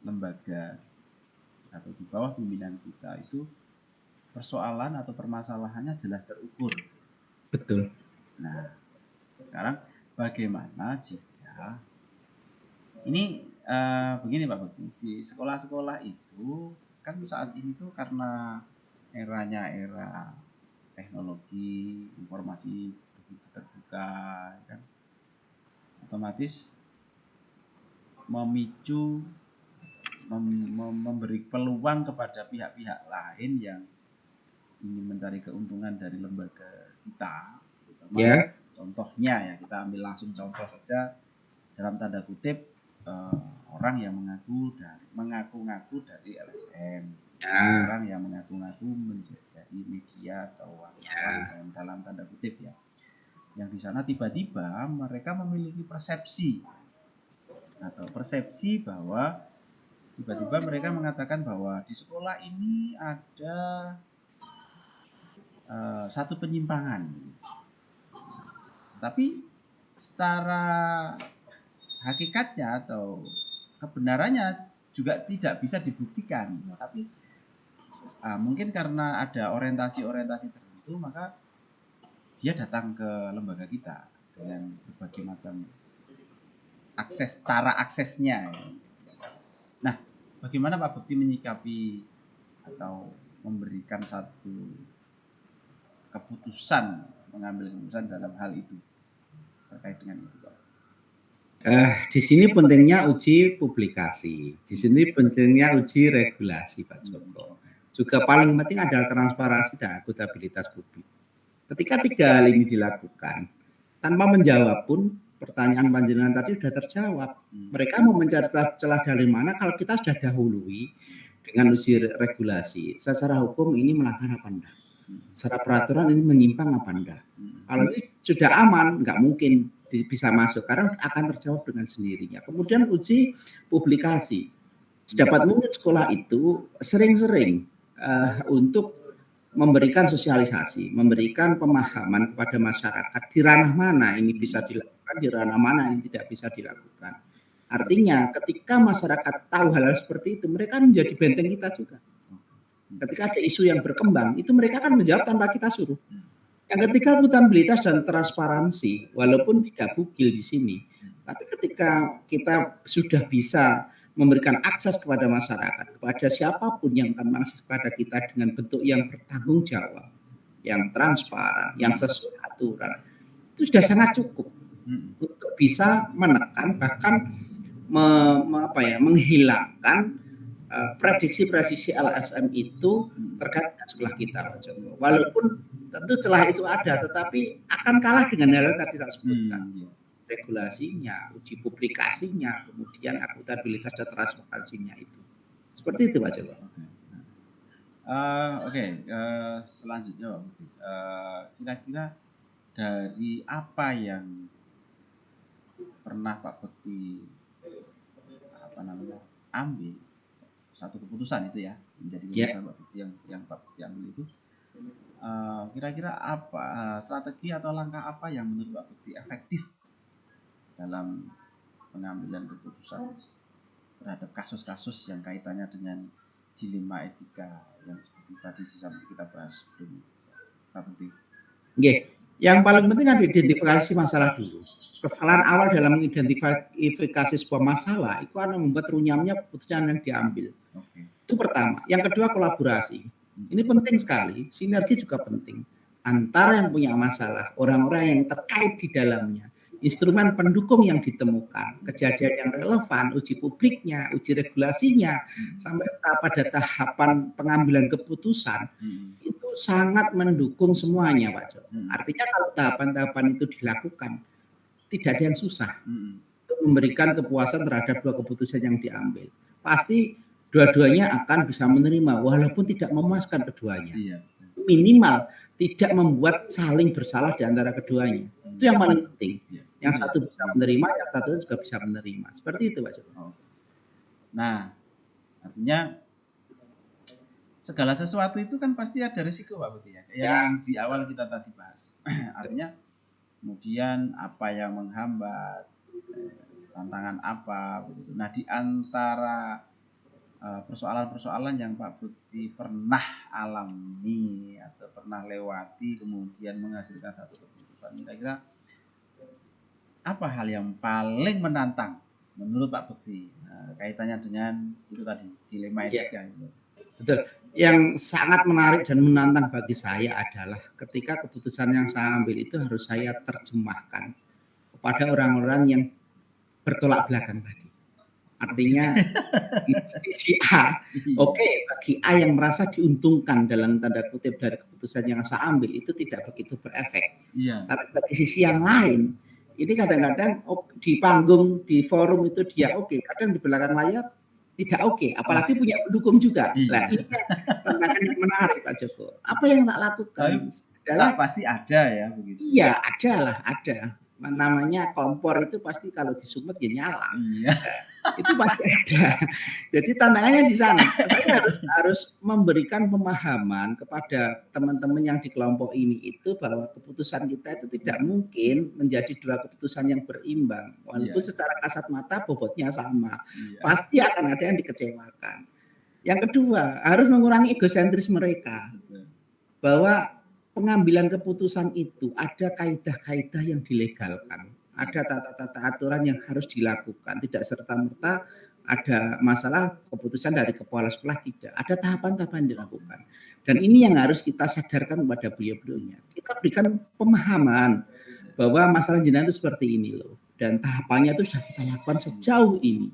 lembaga atau di bawah pimpinan kita itu persoalan atau permasalahannya jelas terukur. Betul. Nah, sekarang bagaimana jika ini begini Pak Bukti, di sekolah-sekolah itu kan saat ini tuh karena eranya era teknologi informasi begitu terbuka, kan otomatis memicu memberi peluang kepada pihak-pihak lain yang ingin mencari keuntungan dari lembaga kita, terutama contohnya ya kita ambil langsung contoh saja dalam tanda kutip orang yang mengaku-ngaku dari LSM, orang yang mengaku-ngaku menjadi media atau wartawan dalam tanda kutip ya, yang di sana tiba-tiba mereka memiliki persepsi bahwa tiba-tiba mereka mengatakan bahwa di sekolah ini ada satu penyimpangan, tapi secara hakikatnya atau kebenarannya juga tidak bisa dibuktikan, tapi mungkin karena ada orientasi tertentu maka dia datang ke lembaga kita dengan berbagai macam cara aksesnya. Nah, bagaimana Pak Bekti menyikapi atau memberikan satu keputusan, mengambil keputusan dalam hal itu terkait dengan itu Pak? Di sini pentingnya uji publikasi, di sini pentingnya uji regulasi Pak Joko. Juga paling penting adalah transparansi dan akuntabilitas publik. Ketika 3 hal ini dilakukan, tanpa menjawab pun pertanyaan panjenengan tadi sudah terjawab. Mereka mau mencari celah dari mana kalau kita sudah dahului dengan uji regulasi. Secara hukum ini melanggar apa enggak? Secara peraturan ini menyimpang apa enggak? Kalau ini sudah aman, nggak mungkin bisa masuk karena akan terjawab dengan sendirinya. Kemudian uji publikasi. Sedapat mungkin sekolah itu sering-sering untuk memberikan sosialisasi, memberikan pemahaman kepada masyarakat di ranah mana ini bisa dilakukan, di ranah mana ini tidak bisa dilakukan. Artinya ketika masyarakat tahu hal-hal seperti itu, mereka menjadi benteng kita juga. Ketika ada isu yang berkembang, itu mereka akan menjawab tanpa kita suruh. Yang ketiga akuntabilitas dan transparansi, walaupun tidak bugil di sini, tapi ketika kita sudah bisa memberikan akses kepada masyarakat, kepada siapapun yang akan mengakses kepada kita dengan bentuk yang bertanggung jawab, yang transparan, yang sesuai aturan, itu sudah sangat cukup untuk bisa menekan bahkan menghilangkan prediksi-prediksi LSM itu terkait dengan sekolah kita Pak Joko. Walaupun tentu celah itu ada, tetapi akan kalah dengan hal yang tadi tak sebutkan. Regulasinya, uji publikasinya, kemudian akuntabilitas dan transparansinya itu. Seperti itu Pak Joko. Selanjutnya kira-kira dari apa yang pernah Pak Bekti ambil satu keputusan itu ya, menjadi keputusan Pak Bekti yang Pak Bekti ambil itu, kira-kira apa strategi atau langkah apa yang menurut Pak Bekti efektif dalam pengambilan keputusan terhadap kasus-kasus yang kaitannya dengan dilema etika yang seperti tadi kita bahas sebelum Pak Bekti. Yang paling penting adalah identifikasi masalah dulu. Kesalahan awal dalam mengidentifikasi sebuah masalah itu akan membuat runyamnya keputusan yang diambil. Itu pertama. Yang kedua kolaborasi. Ini penting sekali. Sinergi juga penting antara yang punya masalah, orang-orang yang terkait di dalamnya, instrumen pendukung yang ditemukan, kejadian yang relevan, uji publiknya, uji regulasinya, sampai pada tahapan pengambilan keputusan, itu sangat mendukung semuanya Pak Joko. Artinya kalau tahapan-tahapan itu dilakukan, tidak ada yang susah untuk memberikan kepuasan terhadap dua keputusan yang diambil. Pasti dua-duanya akan bisa menerima walaupun tidak memuaskan keduanya. Minimal tidak membuat saling bersalah di antara keduanya. Itu yang paling penting. Yang satu bisa menerima, yang satu juga bisa menerima. Seperti itu Pak Joko. Nah, artinya segala sesuatu itu kan pasti ada risiko Pak Bekti ya. Yang di awal kita tadi bahas. Artinya kemudian apa yang menghambat, tantangan apa begitu. Nah, di antara persoalan-persoalan yang Pak Bekti pernah alami atau pernah lewati kemudian menghasilkan satu keputusan, kira-kira apa hal yang paling menantang menurut Pak Bekti kaitannya dengan itu tadi dilema etika itu? Betul. Yang sangat menarik dan menantang bagi saya adalah ketika keputusan yang saya ambil itu harus saya terjemahkan kepada orang-orang yang bertolak belakang tadi. Artinya sisi A, bagi A yang merasa diuntungkan dalam tanda kutip dari keputusan yang saya ambil itu tidak begitu berefek. Tapi bagi sisi yang lain, ini kadang-kadang di panggung, di forum itu dia kadang di belakang layar tidak apalagi punya pendukung juga. Nah, ini tantangan yang menarik Pak Joko. Apa yang tak lakukan? Pasti ada ya begitu. Iya, ada. Namanya kompor itu pasti kalau disumet ya nyala. Itu pasti ada. Jadi tantangannya di sana. Saya harus memberikan pemahaman kepada teman-teman yang di kelompok ini itu bahwa keputusan kita itu tidak mungkin menjadi dua keputusan yang berimbang. Walaupun secara kasat mata bobotnya sama. Pasti akan ada yang dikecewakan. Yang kedua, harus mengurangi egosentris mereka. Bahwa pengambilan keputusan itu ada kaidah-kaidah yang dilegalkan, ada tata-tata aturan yang harus dilakukan, tidak serta-merta ada masalah keputusan dari kepala sekolah, tidak, ada tahapan-tahapan yang dilakukan. Dan ini yang harus kita sadarkan kepada beliau-beliaunya. Kita berikan pemahaman bahwa masalah jenengan itu seperti ini loh. dan tahapannya itu sudah kita lakukan sejauh ini.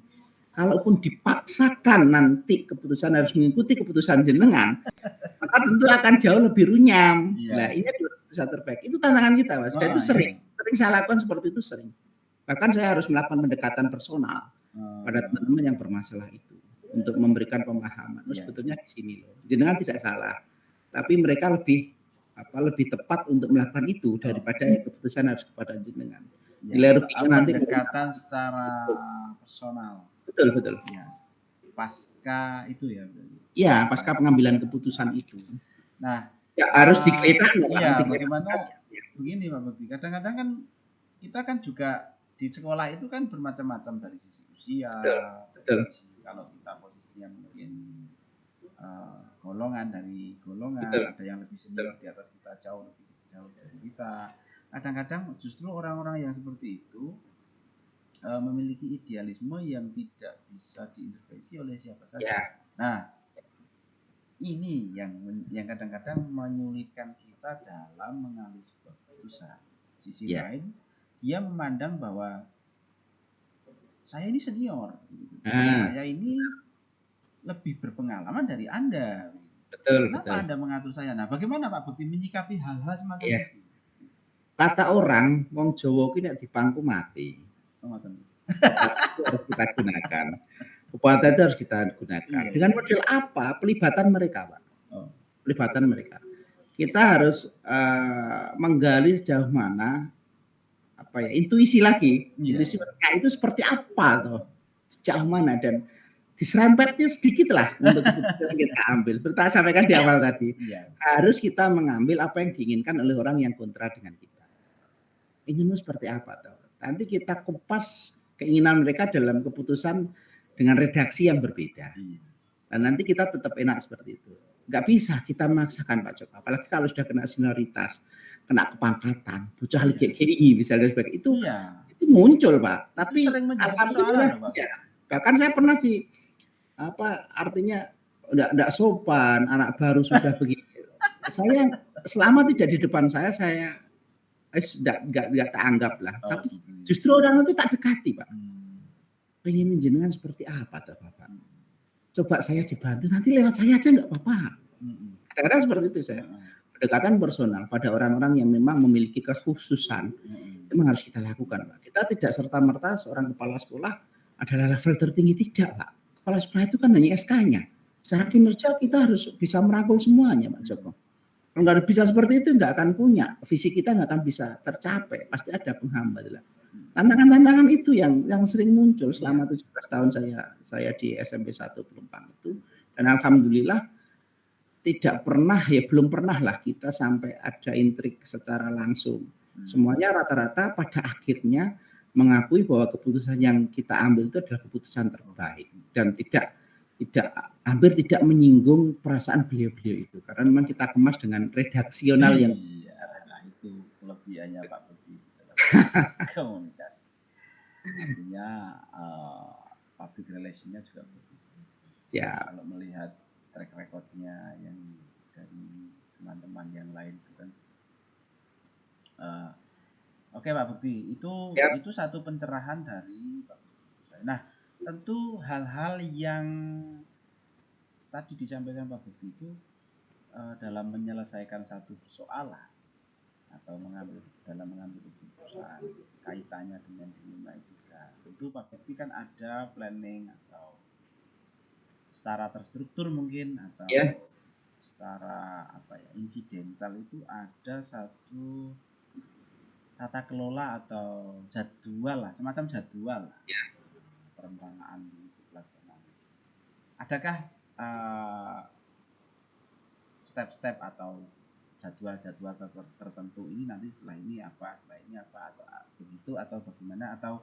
Kalaupun dipaksakan nanti keputusan harus mengikuti keputusan jenengan, maka tentu akan jauh lebih runyam. Iya. Nah, ini adalah keputusan terbaik. Itu tantangan kita, Mas. Dan itu sering saya lakukan seperti itu sering. Bahkan saya harus melakukan pendekatan personal pada teman-teman yang bermasalah itu untuk memberikan pemahaman. Sebetulnya di sini loh, jenengan tidak salah, tapi mereka lebih tepat untuk melakukan itu daripada keputusan harus kepada jenengan. Nanti pendekatan secara personal. Betul. Ya, pasca itu ya. Iya, pasca pengambilan keputusan itu. Nah, ya harus digeledah. Iya, bagaimana? Begini Pak Bekti, kadang-kadang kan kita kan juga di sekolah itu kan bermacam-macam dari sisi usia. Betul. Kalau kita posisinya mungkin golongan, betul. Ada yang lebih senior di atas kita, jauh dari kita. Kadang-kadang justru orang-orang yang seperti itu memiliki idealisme yang tidak bisa diintervensi oleh siapa saja. Ya. Nah, ini yang kadang-kadang menyulitkan kita dalam mengambil sebuah keputusan. Sisi lain, dia memandang bahwa saya ini senior, saya ini lebih berpengalaman dari Anda. Kenapa Anda mengatur saya? Nah, bagaimana Pak Bekti menyikapi hal-hal semacam itu? Kata orang, wong Jawa ki nek dipangku mati. Itu harus kita gunakan. Kekuatan itu harus kita gunakan. Dengan model apa? Pelibatan mereka, Pak. Pelibatan mereka. Kita harus menggali sejauh mana intuisi lagi. Intuisi mereka itu seperti apa toh? Sejauh mana, dan diserempetnya sedikit lah untuk keputusan kita ambil. Seperti saya sampaikan di awal tadi. Harus kita mengambil apa yang diinginkan oleh orang yang kontra dengan kita. Inginmu seperti apa toh? Nanti kita kupas keinginan mereka dalam keputusan dengan redaksi yang berbeda. Dan nanti kita tetap enak seperti itu. Nggak bisa kita memaksakan Pak Joko. Apalagi kalau sudah kena senioritas, kena kepangkatan, bocah lihat kiri misalnya sebagainya. Itu muncul Pak. Tapi alhamdulillah bahkan saya pernah artinya enggak sopan, anak baru sudah begitu. Saya selama tidak di depan saya enggak teranggap lah. Tapi justru orang itu tak dekati Pak. Pengen jenengan seperti apa toh Bapak? Coba saya dibantu, nanti lewat saya aja enggak apa-apa. Kadang-kadang seperti itu saya. Pendekatan personal pada orang-orang yang memang memiliki kekhususan, memang harus kita lakukan Pak. Kita tidak serta-merta seorang kepala sekolah adalah level tertinggi, tidak Pak. Kepala sekolah itu kan hanya SK-nya. Secara kinerja kita harus bisa merangkul semuanya Pak Joko. Kalau nggak bisa seperti itu nggak akan punya, visi kita nggak akan bisa tercapai, pasti ada penghambat lah. Tantangan-tantangan itu yang sering muncul selama 17 tahun saya di SMP 1 Pelumpang itu, dan alhamdulillah belum pernah lah kita sampai ada intrik secara langsung. Semuanya rata-rata pada akhirnya mengakui bahwa keputusan yang kita ambil itu adalah keputusan terbaik dan hampir tidak menyinggung perasaan beliau-beliau itu, karena memang kita kemas dengan redaksional yang itu kelebihannya Pak Bekti komunikasi. Artinya public relationnya juga bagus. Ya. Kalau melihat track recordnya yang dari teman-teman yang lain itu kan. Oke Pak Bekti, itu satu pencerahan dari Pak Bekti. Nah, tentu hal-hal yang tadi disampaikan Pak Bekti itu dalam menyelesaikan satu persoalan atau dalam mengambil keputusan kaitannya dengan dilema etika. Tentu Pak Bekti kan ada planning atau secara terstruktur mungkin atau secara insidental itu ada satu tata kelola atau jadwal lah, semacam jadwal lah. Perencanaan pelaksanaan. Adakah step-step atau jadwal-jadwal tertentu ini nanti setelah ini apa atau begitu atau bagaimana atau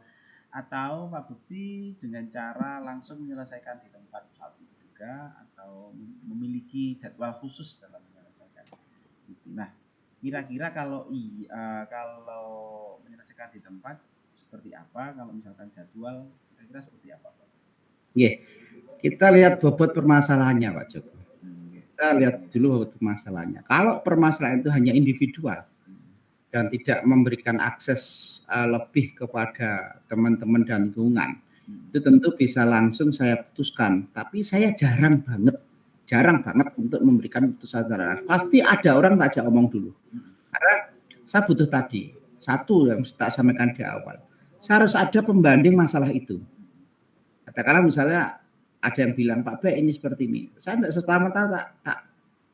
Pak Bekti dengan cara langsung menyelesaikan di tempat saat itu juga atau memiliki jadwal khusus dalam menyelesaikan itu. Nah, kira-kira kalau menyelesaikan di tempat seperti apa, kalau misalkan jadwal kira-kira seperti apa Pak? Kita lihat bobot permasalahannya Pak Joko. Kita lihat dulu bobot permasalahannya. Kalau permasalahan itu hanya individual, dan tidak memberikan akses lebih kepada teman-teman dan lingkungan, itu tentu bisa langsung saya putuskan. Tapi saya jarang banget untuk memberikan putusan secara pasti. Ada orang tak ajak omong dulu, karena saya butuh tadi satu yang tak sampaikan di awal, saya harus ada pembanding masalah itu. Katakanlah misalnya ada yang bilang Pak B ini seperti ini, saya tidak serta-merta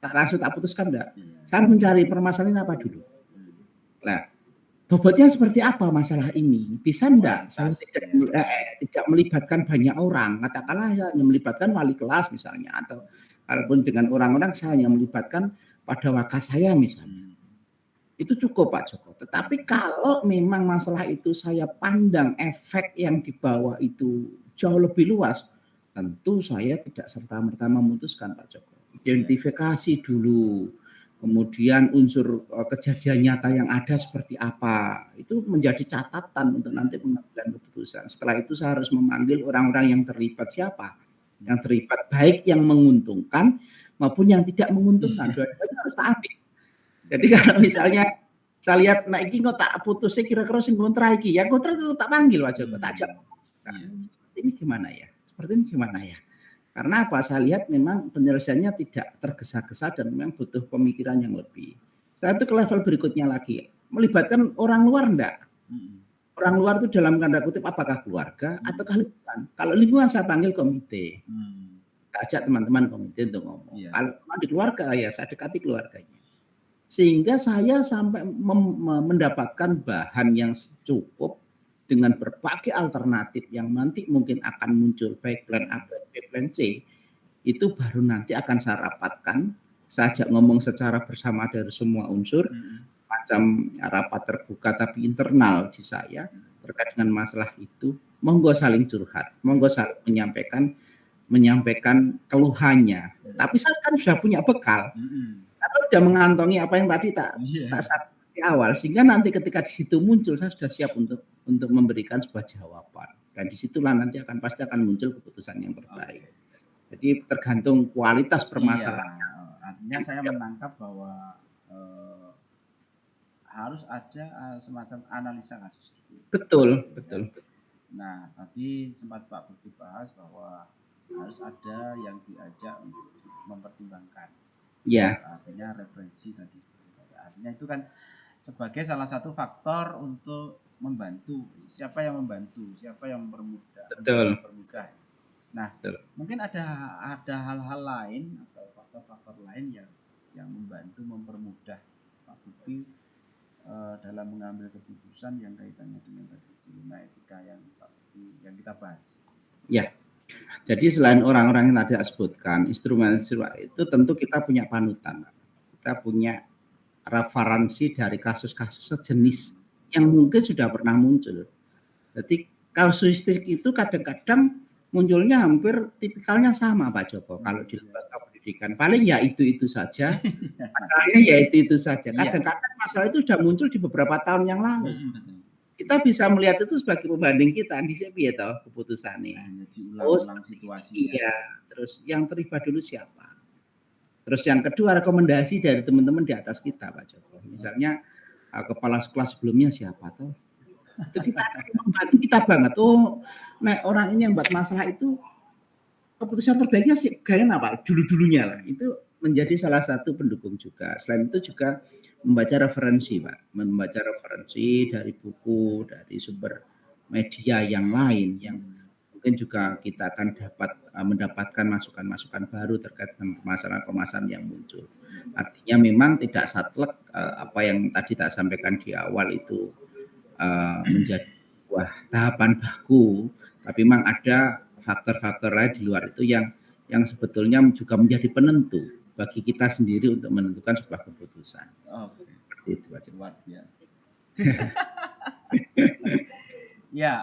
tak langsung tak putuskan, enggak. Saya harus mencari permasalahan apa dulu. Nah, bobotnya seperti apa masalah ini? Bisa enggak saya tidak melibatkan banyak orang, katakanlah hanya melibatkan wali kelas misalnya, atau kalaupun dengan orang-orang saya hanya melibatkan pada wakas saya misalnya. Itu cukup Pak Joko. Tetapi kalau memang masalah itu saya pandang efek yang dibawa itu jauh lebih luas, tentu saya tidak serta-merta memutuskan Pak Joko. Identifikasi dulu, kemudian unsur kejadian nyata yang ada seperti apa, itu menjadi catatan untuk nanti pengambilan keputusan. Setelah itu saya harus memanggil orang-orang yang terlibat. Siapa yang terlibat, baik yang menguntungkan maupun yang tidak menguntungkan, dua-duanya harus tak ambil. Jadi kalau misalnya saya lihat nah iki kok tak putusnya kira-kira sing kontra iki, yang kontra itu tak panggil Pak Joko, tak ajak. Nah, seperti ini gimana ya? Seperti ini gimana ya? Karena apa? Saya lihat memang penyelesaiannya tidak tergesa-gesa dan memang butuh pemikiran yang lebih. Setelah itu ke level berikutnya lagi, melibatkan orang luar enggak? Orang luar itu dalam tanda kutip apakah keluarga ataukah lingkungan? Kalau lingkungan saya panggil komite. Saya ajak teman-teman komite untuk ngomong. Kalau di keluarga ya saya dekati keluarganya. Sehingga saya sampai mendapatkan bahan yang cukup dengan berbagai alternatif yang nanti mungkin akan muncul, baik plan A, plan B, plan C, itu baru nanti akan saya rapatkan. Saya ajak ngomong secara bersama dari semua unsur, macam rapat terbuka tapi internal di saya terkait dengan masalah itu. Monggo saling curhat, monggo saling menyampaikan keluhannya. Tapi saya kan sudah punya bekal. Atau sudah mengantongi apa yang tadi tak di awal, sehingga nanti ketika di situ muncul saya sudah siap untuk memberikan sebuah jawaban, dan disitulah nanti pasti akan muncul keputusan yang terbaik. Jadi tergantung kualitas permasalahan. Artinya saya menangkap bahwa harus ada semacam analisa kasus. Betul. Nah, tadi sempat Pak Bukti bahas bahwa harus ada yang diajak untuk mempertimbangkan. Ya. Artinya referensi tadi. Artinya itu kan sebagai salah satu faktor untuk membantu. Siapa yang membantu, siapa yang mempermudah. Betul. Nah, mungkin ada hal-hal lain atau faktor-faktor lain yang membantu mempermudah Pak Bukti dalam mengambil keputusan yang kaitannya dengan tadi etika yang Pak Bukti yang kita bahas. Ya. Jadi selain orang-orang yang tadi sebutkan, instrumen itu tentu kita punya panutan. Kita punya referensi dari kasus-kasus sejenis yang mungkin sudah pernah muncul. Jadi kasuistik itu kadang-kadang munculnya hampir tipikalnya sama Pak Joko. Kalau di lembaga pendidikan paling ya itu saja. Masalahnya ya itu saja. Kadang-kadang masalah itu sudah muncul di beberapa tahun yang lalu. Kita bisa melihat itu sebagai pembanding kita di sini ya toh keputusannya. Diulang situasi. Iya. Terus yang terlibat dulu siapa? Terus yang kedua rekomendasi dari teman-teman di atas kita Pak Joko. Misalnya kepala sekolah sebelumnya siapa toh? Itu kita membantu kita banget. Nah orang ini yang buat masalah itu keputusan terbaiknya sih kayaknya apa? Dulu-dulunya lah. Itu menjadi salah satu pendukung juga. Selain itu juga membaca referensi, Pak. Membaca referensi dari buku, dari sumber media yang lain yang mungkin juga kita akan mendapatkan masukan-masukan baru terkait dengan permasalahan-permasalahan yang muncul. Artinya memang tidak saklek apa yang tadi tak sampaikan di awal itu menjadi tahapan baku, tapi memang ada faktor-faktor lain di luar itu yang sebetulnya juga menjadi penentu bagi kita sendiri untuk menentukan sebuah keputusan. Seperti itu aja. Luar biasa. Ya,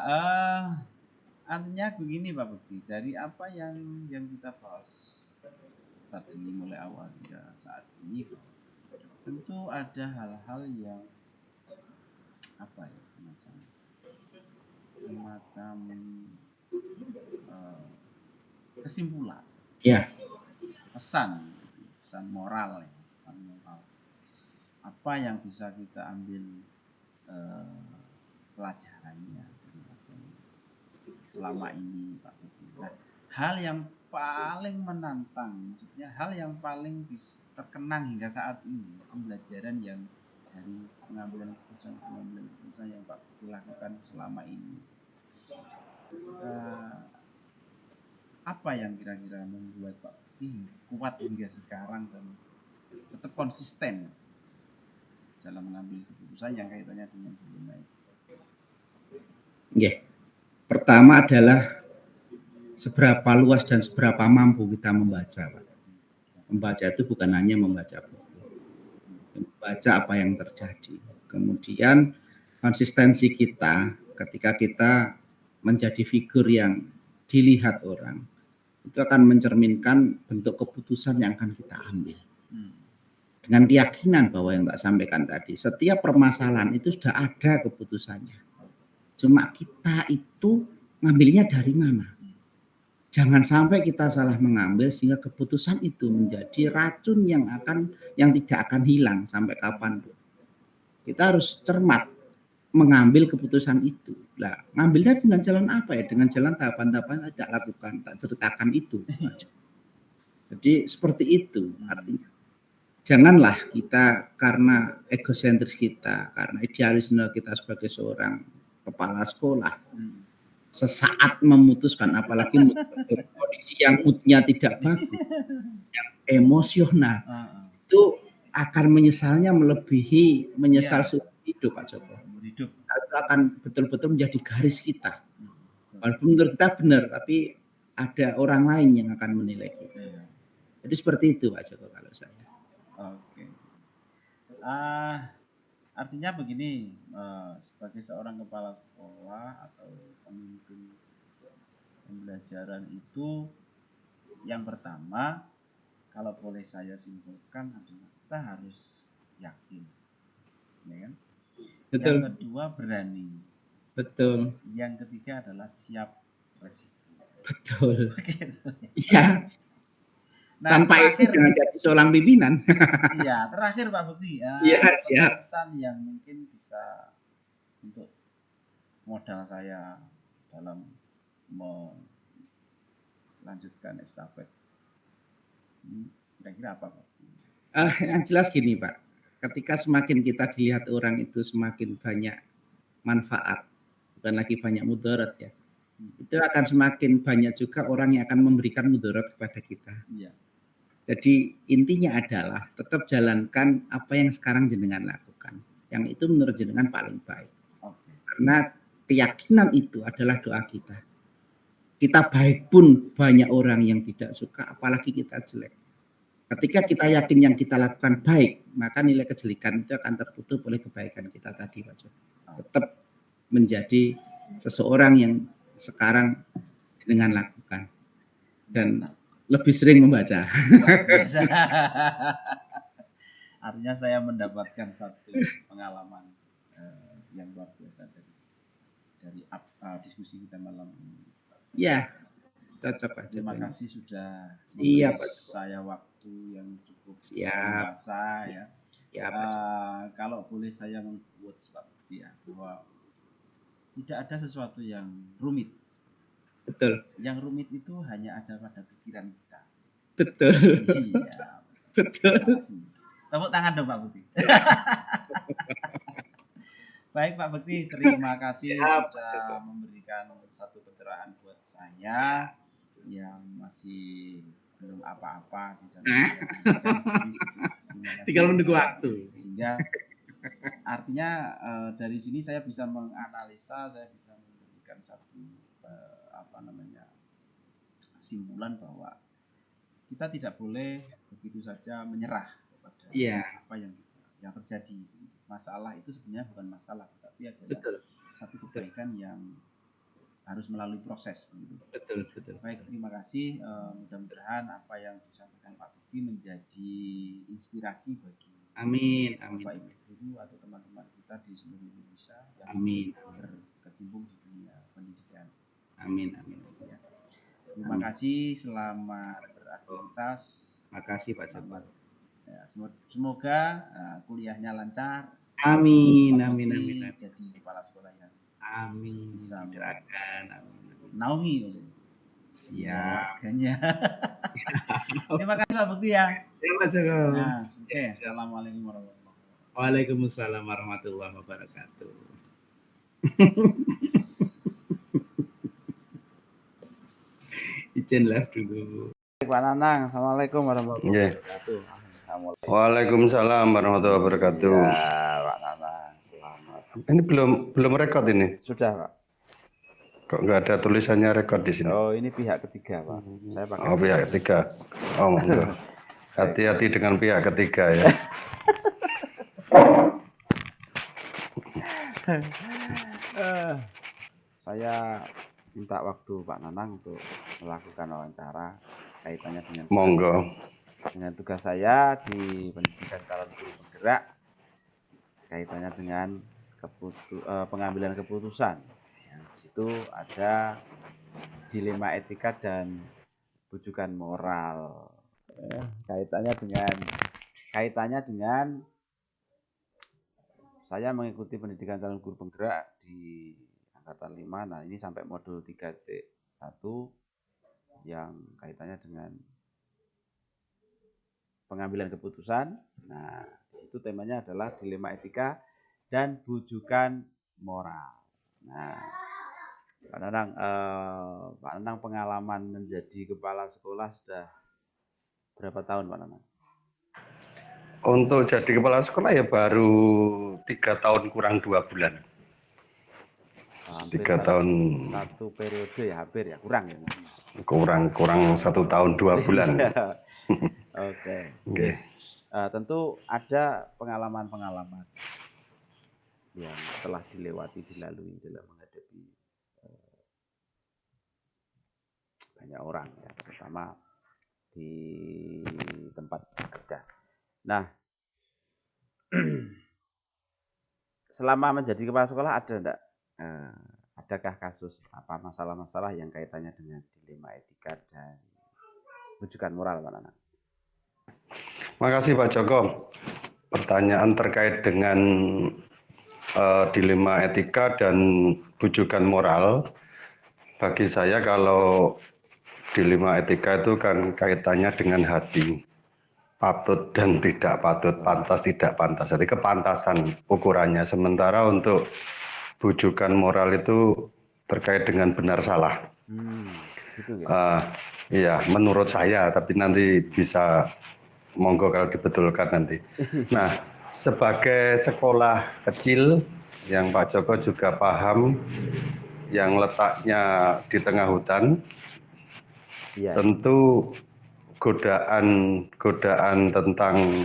artinya begini Pak Bukti, dari apa yang kita bahas tadi mulai awal hingga saat ini, tentu ada hal-hal yang apa ya semacam kesimpulan, ya, pesan moral, apa yang bisa kita ambil pelajarannya dari apa yang selama ini Pak Budi. Nah, hal yang paling menantang, maksudnya hal yang paling terkenang hingga saat ini, pembelajaran yang dari pengambilan keputusan yang Pak Budi lakukan selama ini. Apa yang kira-kira membuat Pak Budi kuat hingga sekarang dan tetap konsisten dalam mengambil keputusan yang kaitannya dengan dilema itu? Pertama adalah seberapa luas dan seberapa mampu kita membaca, Pak. Membaca itu bukan hanya membaca buku, membaca apa yang terjadi. Kemudian konsistensi kita ketika kita menjadi figur yang dilihat orang, itu akan mencerminkan bentuk keputusan yang akan kita ambil. Dengan keyakinan bahwa yang tak sampaikan tadi, setiap permasalahan itu sudah ada keputusannya. Cuma kita itu ngambilnya dari mana? Jangan sampai kita salah mengambil sehingga keputusan itu menjadi racun yang tidak akan hilang sampai kapanpun. Kita harus cermat mengambil keputusan itu. Nah, ngambilnya dengan jalan apa ya? Dengan jalan tahapan-tahapan tidak lakukan, tak ceritakan itu. Jadi seperti itu artinya. Janganlah kita karena egosentris kita, karena idealisme kita sebagai seorang kepala sekolah, sesaat memutuskan, apalagi kondisi yang moodnya tidak bagus, yang emosional, itu akan menyesalnya melebihi menyesal seumur hidup, Pak Joko. Itu akan betul-betul menjadi garis kita. Walaupun menurut kita benar, tapi ada orang lain yang akan menilai kita. Jadi seperti itu, Pak Joko, kalau saya. Oke. Artinya begini, sebagai seorang kepala sekolah atau pemimpin pembelajaran itu, yang pertama, kalau boleh saya simpulkan adalah kita harus yakin, ya kan? Betul. Yang kedua berani. Betul. Yang ketiga adalah siap resiko. Betul. Begitu. Iya. Nah, tanpa itu jangan jadi seorang pimpinan. Iya, terakhir Pak Budi. Iya, siap. Pesan yang mungkin bisa untuk modal saya dalam melanjutkan estafet. Kira-kira apa Pak? Yang jelas gini Pak, ketika semakin kita dilihat orang itu semakin banyak manfaat, bukan lagi banyak mudarat ya, itu akan semakin banyak juga orang yang akan memberikan mudarat kepada kita. Iya. Jadi intinya adalah tetap jalankan apa yang sekarang jenengan lakukan, yang itu menurut jenengan paling baik. Okay. Karena keyakinan itu adalah doa kita. Kita baik pun banyak orang yang tidak suka, apalagi kita jelek. Ketika kita yakin yang kita lakukan baik, maka nilai kejelekan itu akan tertutup oleh kebaikan kita tadi, Pak Jo. Tetap menjadi seseorang yang sekarang jenengan lakukan. Dan lebih sering membaca. Artinya saya mendapatkan satu pengalaman yang luar biasa dari diskusi kita malam ini. Ya, cocok Pak. Terima kasih sudah memberi saya waktu yang cukup luasa ya. Kalau boleh saya membuat sebab ya, bahwa tidak ada sesuatu yang rumit. Betul. Yang rumit itu hanya ada pada pikiran kita. Betul. Iya. Betul. Tepuk tangan dong Pak Budi. Baik Pak Budi, terima kasih sudah memberikan satu pencerahan buat saya yang masih belum apa-apa di dalam tinggal menunggu waktu. Sehingga artinya dari sini saya bisa menganalisa, saya bisa memberikan satu kesimpulan bahwa kita tidak boleh begitu saja menyerah kepada apa yang terjadi. Masalah itu sebenarnya bukan masalah, tapi adalah satu kebaikan yang harus melalui proses. Betul. Baik, terima kasih. Mudah-mudahan apa yang disampaikan Pak Budi menjadi inspirasi bagi Bapak Ibu guru atau teman-teman kita di seluruh Indonesia yang berkecimpung di dunia pendidikan. Amin. Ya. Terima kasih, selamat beraktivitas. Terima kasih Pak Jamal. Ya, semoga kuliahnya lancar. Amin, Pak amin, Bobi amin, amin. jadi kepala sekolah yang Amin. bisa Doakan, amin. naungi oleh Siap. warganya. Terima kasih Pak Bukti ya. Siap, Mas Joko. Nah, oke. Assalamualaikum warahmatullahi wabarakatuh. Waalaikumsalam warahmatullahi wabarakatuh. Izin live dulu. Pak Nanang, Assalamualaikum warahmatullahi Nggih. wabarakatuh. Assalamualaikum. Waalaikumsalam warahmatullahi wabarakatuh. Ya, Pak Nanang, selamat. Ini belum rekod ini. Sudah, Pak. Kok nggak ada tulisannya rekod di sini? Oh, ini pihak ketiga, Pak. Saya pakai. Oh, pihak ketiga. Oh, enggak. Hati-hati dengan pihak ketiga ya. Saya minta waktu Pak Nanang untuk melakukan wawancara kaitannya dengan Monggo. tugas saya di pendidikan calon guru penggerak, kaitannya dengan pengambilan keputusan. Di situ ada dilema etika dan rujukan moral. Kaitannya dengan saya mengikuti pendidikan calon guru penggerak di angkatan 5. Nah, ini sampai modul 3.1 yang kaitannya dengan pengambilan keputusan. Nah, itu temanya adalah dilema etika dan bujukan moral. Nah, Pak Nanang pengalaman menjadi kepala sekolah sudah berapa tahun, Pak Nanang? Untuk jadi kepala sekolah ya baru 3 tahun kurang 2 bulan. Hampir 3 tahun. Satu periode ya, hampir ya, kurang ya. Kurang 1 tahun 2 bulan. Oke. Okay. Tentu ada pengalaman-pengalaman yang telah dilalui dalam menghadapi banyak orang, ya, terutama di tempat kerja. Nah, selama menjadi kepala sekolah adakah kasus masalah-masalah yang kaitannya dengan dilema etika dan rujukan moral, Pak Nanang? Makasih Pak Joko. Pertanyaan terkait dengan dilema etika dan bujukan moral. Bagi saya kalau dilema etika itu kan kaitannya dengan hati. Patut dan tidak patut, pantas tidak pantas. Jadi kepantasan ukurannya. Sementara untuk bujukan moral itu terkait dengan benar salah. Gitu ya. Iya, menurut saya, tapi nanti bisa monggo kalau dibetulkan nanti. Nah, sebagai sekolah kecil yang Pak Joko juga paham, yang letaknya di tengah hutan, Iya. tentu godaan tentang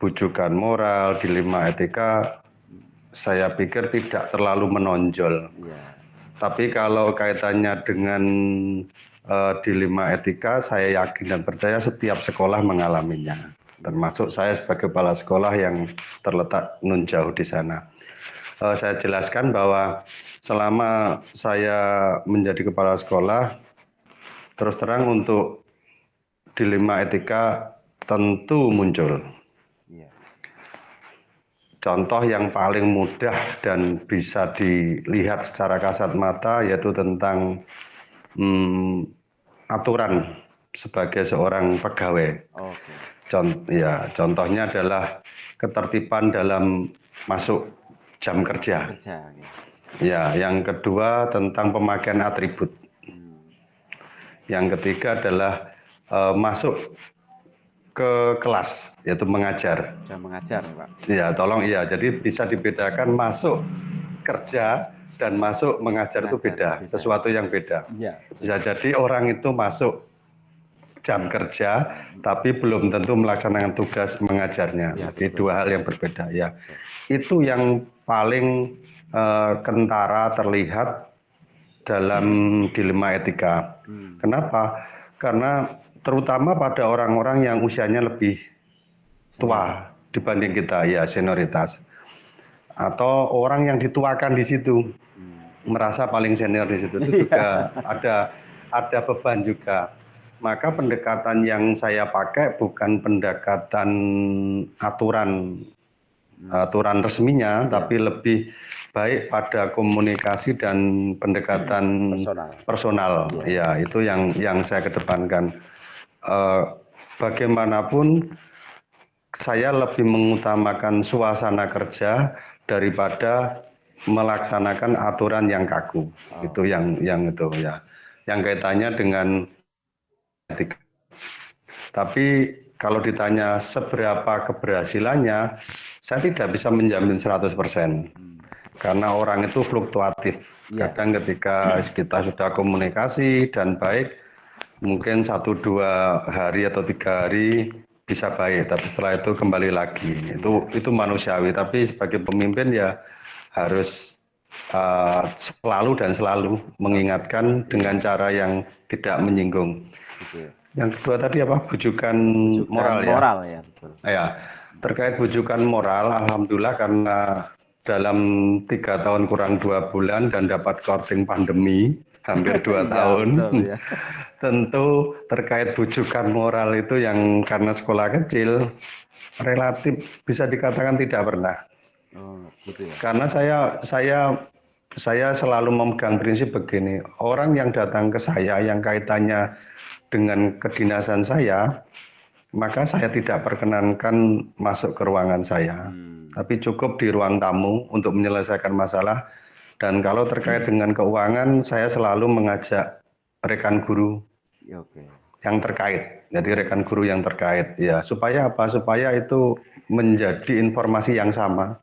bujukan moral, dilema etika, saya pikir tidak terlalu menonjol. Iya. Tapi kalau kaitannya dengan dilema etika, saya yakin dan percaya setiap sekolah mengalaminya. Termasuk saya sebagai kepala sekolah yang terletak nun jauh di sana. Saya jelaskan bahwa selama saya menjadi kepala sekolah, terus terang untuk dilema etika tentu muncul. Iya. Contoh yang paling mudah dan bisa dilihat secara kasat mata yaitu tentang aturan sebagai seorang pegawai. Contohnya adalah ketertiban dalam masuk jam kerja. Ya, yang kedua tentang pemakaian atribut. Yang ketiga adalah masuk ke kelas, yaitu mengajar. Jam mengajar, Pak. Ya, tolong iya. Jadi bisa dibedakan masuk kerja dan masuk mengajar itu beda, sesuatu yang beda. Ya. Bisa jadi orang itu masuk jam kerja, tapi belum tentu melaksanakan tugas mengajarnya. Ya, jadi dua hal yang berbeda. Ya, itu yang paling kentara terlihat dalam dilema etika. Kenapa? Karena terutama pada orang-orang yang usianya lebih tua dibanding kita, ya senioritas. Atau orang yang dituakan di situ, merasa paling senior di situ, itu juga ada beban juga. Maka pendekatan yang saya pakai bukan pendekatan aturan aturan resminya, tapi lebih baik pada komunikasi dan pendekatan personal. Ya, itu yang saya kedepankan. Bagaimanapun saya lebih mengutamakan suasana kerja daripada melaksanakan aturan yang kaku. Itu yang itu ya. Yang kaitannya dengan etika. Tapi kalau ditanya seberapa keberhasilannya, saya tidak bisa menjamin 100%. Karena orang itu fluktuatif. Kadang ketika kita sudah komunikasi dan baik, mungkin 1-2 hari atau 3 hari bisa baik, tapi setelah itu kembali lagi. Itu manusiawi. Tapi sebagai pemimpin ya harus selalu mengingatkan dengan cara yang tidak menyinggung. Yang kedua tadi apa? Bujukan moral ya. Moral ya, betul. Ya, terkait bujukan moral, alhamdulillah karena dalam 3 tahun kurang 2 bulan dan dapat korting pandemi hampir 2 tahun. Betul, ya. Tentu terkait bujukan moral itu yang karena sekolah kecil relatif bisa dikatakan tidak pernah. Gitu ya. Karena saya selalu memegang prinsip begini, orang yang datang ke saya yang kaitannya dengan kedinasan saya, maka saya tidak perkenankan masuk ke ruangan saya. Tapi cukup di ruang tamu untuk menyelesaikan masalah. Dan kalau terkait dengan keuangan, saya selalu mengajak rekan guru yang terkait. Jadi rekan guru yang terkait, ya supaya apa? Supaya itu menjadi informasi yang sama.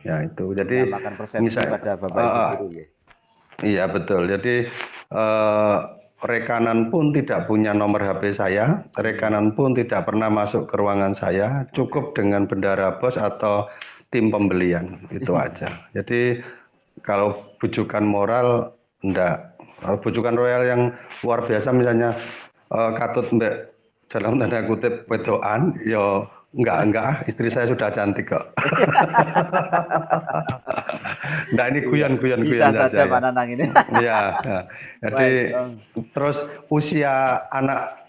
Ya itu. Jadi misalnya pada Bapak Ibu guru ya. Iya betul. Jadi rekanan pun tidak punya nomor HP saya, rekanan pun tidak pernah masuk ke ruangan saya, cukup dengan bendara bos atau tim pembelian, itu aja. Jadi kalau bujukan moral, enggak. Kalau bujukan royal yang luar biasa misalnya katut mbak dalam tanda kutip wedoan, yo enggak, istri saya sudah cantik kok. Nah ini guyon saja ya. Pak Nanang ini. Ya. Jadi terus usia anak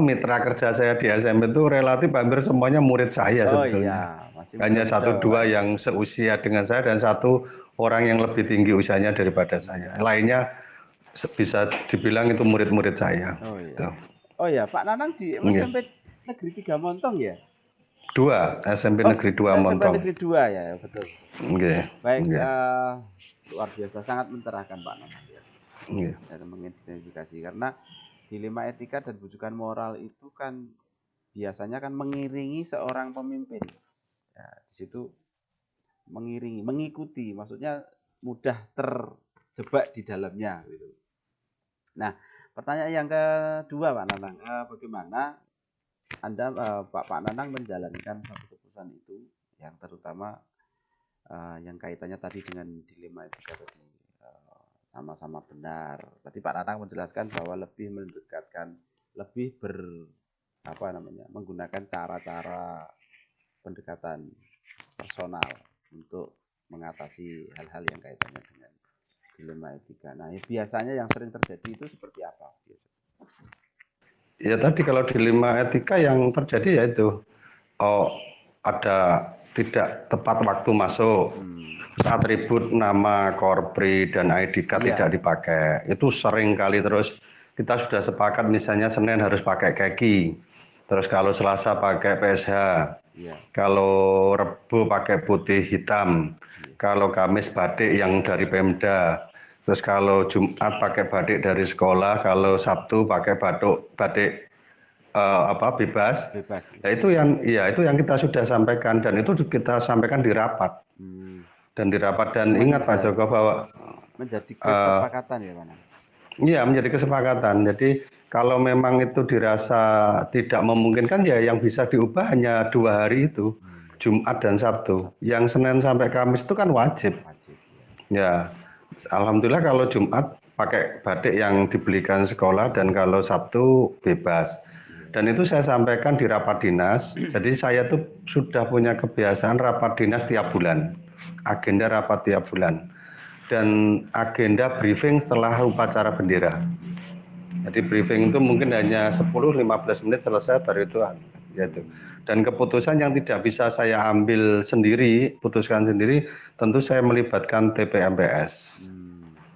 mitra kerja saya di SMP itu relatif hampir semuanya murid saya sebetulnya. Hanya 1-2 yang seusia dengan saya dan 1 orang yang lebih tinggi usianya daripada saya. Lainnya bisa dibilang itu murid-murid saya. Oh iya, Pak Nanang di SMP Negeri 3 Montong ya? 2, SMP Negeri 2 Montong. SMP Negeri 2 ya, betul. Baik, luar biasa, sangat mencerahkan Pak Nanang ya. Dan mengidentifikasi karena dilema etika dan bujukan moral itu kan biasanya kan mengiringi seorang pemimpin. Ya, di situ mengiringi, mengikuti, maksudnya mudah terjebak di dalamnya gitu. Nah, pertanyaan yang kedua Pak Nanang, bagaimana Anda Pak Nanang menjalankan satu keputusan itu yang terutama yang kaitannya tadi dengan dilema etika tadi sama-sama benar. Tadi Pak Nanang menjelaskan bahwa lebih mendekatkan, lebih menggunakan cara-cara pendekatan personal untuk mengatasi hal-hal yang kaitannya dengan dilema etika. Nah, biasanya yang sering terjadi itu seperti apa? Ya tadi kalau dilema etika yang terjadi yaitu ada tidak tepat waktu masuk, saat ribut nama korpri dan ID card tidak dipakai. Itu sering kali terus kita sudah sepakat misalnya Senin harus pakai kaki, terus kalau Selasa pakai PSH, kalau Rebo pakai putih hitam, kalau Kamis batik yang dari Pemda, terus kalau Jumat pakai batik dari sekolah, kalau Sabtu pakai batik bebas. Nah, itu yang kita sudah sampaikan dan itu kita sampaikan di rapat. Dan ingat Pak Joko bahwa menjadi kesepakatan ya Pak. Iya, menjadi kesepakatan. Jadi kalau memang itu dirasa tidak memungkinkan ya yang bisa diubah hanya 2 hari itu, Jumat dan Sabtu. Yang Senin sampai Kamis itu kan wajib. Ya, alhamdulillah kalau Jumat pakai batik yang dibelikan sekolah dan kalau Sabtu bebas. Dan itu saya sampaikan di rapat dinas. Jadi saya tuh sudah punya kebiasaan rapat dinas tiap bulan. Agenda rapat tiap bulan. Dan agenda briefing setelah upacara bendera. Jadi briefing itu mungkin hanya 10-15 menit selesai, baru itu yaitu. Dan keputusan yang tidak bisa saya ambil sendiri, putuskan sendiri, tentu saya melibatkan TPMPS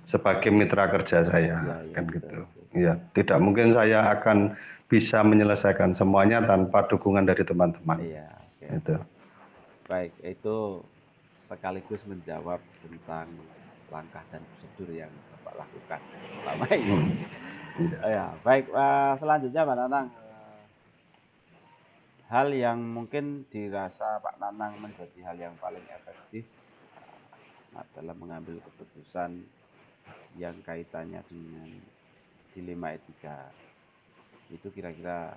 sebagai mitra kerja saya, kan gitu. Ya, tidak mungkin saya akan bisa menyelesaikan semuanya tanpa dukungan dari teman-teman. Iya, oke. Itu. Baik, itu sekaligus menjawab tentang langkah dan prosedur yang Bapak lakukan selama ini. Ya, baik. Selanjutnya Pak Nanang, hal yang mungkin dirasa Pak Nanang menjadi hal yang paling efektif dalam mengambil keputusan yang kaitannya dengan dilema etika, itu kira-kira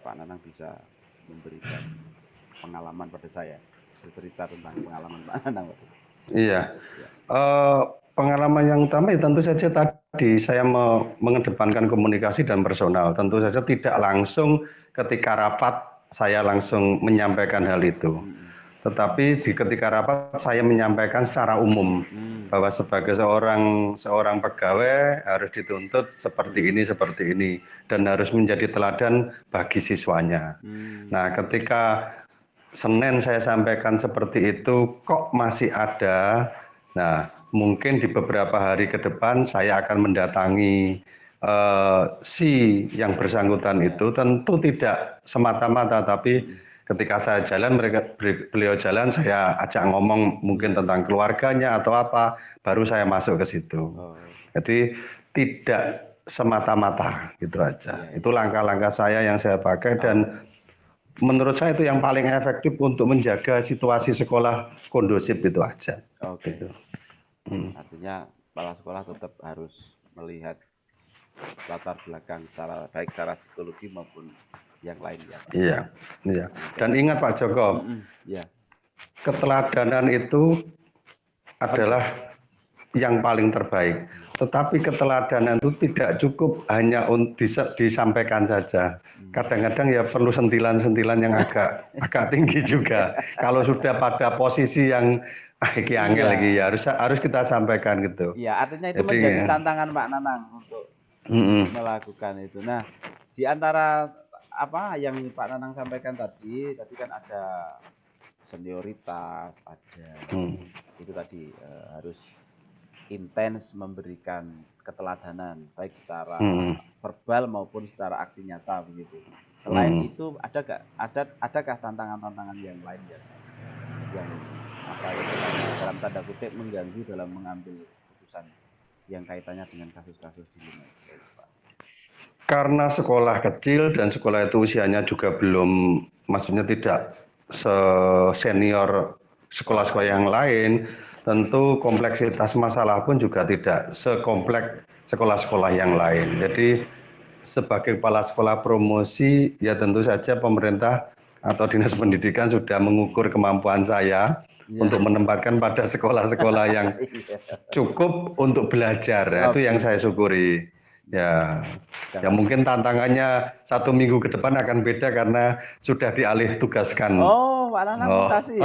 Pak Nanang bisa memberikan pengalaman pada saya, bercerita tentang pengalaman Pak Nanang. Iya. Pengalaman yang utama ya tentu saja tadi saya mengedepankan komunikasi dan personal. Tentu saja tidak langsung ketika rapat saya langsung menyampaikan hal itu. Tetapi ketika rapat saya menyampaikan secara umum bahwa sebagai seorang pegawai harus dituntut seperti ini dan harus menjadi teladan bagi siswanya. Nah, ketika Senin saya sampaikan seperti itu, kok masih ada. Nah, mungkin di beberapa hari ke depan saya akan mendatangi si yang bersangkutan itu, tentu tidak semata-mata, tapi ketika saya jalan, beliau jalan, saya ajak ngomong mungkin tentang keluarganya atau apa, baru saya masuk ke situ. Jadi tidak semata-mata, gitu aja. Itu langkah-langkah saya yang saya pakai dan menurut saya itu yang paling efektif untuk menjaga situasi sekolah kondusif itu aja. Oke. Artinya kepala sekolah tetap harus melihat latar belakang baik secara psikologi maupun yang lainnya. Iya. Dan ingat Pak Joko, keteladanan itu adalah yang paling terbaik. Tetapi keteladanan itu tidak cukup hanya disampaikan saja. Kadang-kadang ya perlu sentilan-sentilan yang agak tinggi juga. Kalau sudah pada posisi yang angel lagi ya harus kita sampaikan gitu. Iya, artinya itu menjadi tantangan Pak Nanang untuk melakukan itu. Nah, di antara apa yang Pak Nanang sampaikan tadi kan ada senioritas, ada itu tadi harus intens memberikan keteladanan baik secara verbal maupun secara aksi nyata begitu. Selain itu adakah tantangan-tantangan yang lain yang apa istilahnya dalam tanda kutip mengganggu dalam mengambil keputusan yang kaitannya dengan kasus-kasus di luar? Karena sekolah kecil dan sekolah itu usianya juga belum, maksudnya tidak senior sekolah-sekolah yang lain, tentu kompleksitas masalah pun juga tidak sekompleks sekolah-sekolah yang lain. Jadi sebagai kepala sekolah promosi, ya tentu saja pemerintah atau dinas pendidikan sudah mengukur kemampuan saya untuk menempatkan pada sekolah-sekolah yang cukup untuk belajar. Itu yang saya syukuri. Ya mungkin tantangannya 1 minggu ke depan akan beda karena sudah dialih tugaskan. Oh, Pak Nanang mutasi.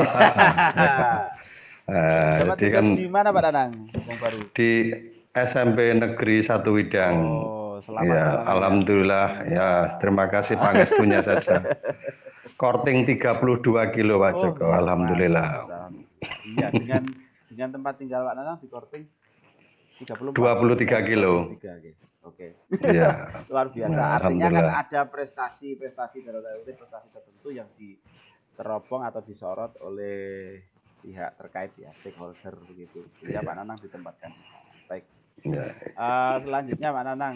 Jadi kan di mana Pak Nanang yang baru? Di SMP Negeri 1 Widang. Oh, selamat. Ya, alhamdulillah. Ya, terima kasih pangestunya saja. Korting 32 kilo Pak Joko, alhamdulillah. Iya, dengan tempat tinggal Pak Nanang di Korting 23 kilo. Oke. Iya. Luar biasa. Artinya kan ada prestasi tertentu yang diteropong atau disorot oleh pihak terkait ya, stakeholder begitu. Sehingga Pak Nanang ditempatkan. Baik. Selanjutnya Pak Nanang,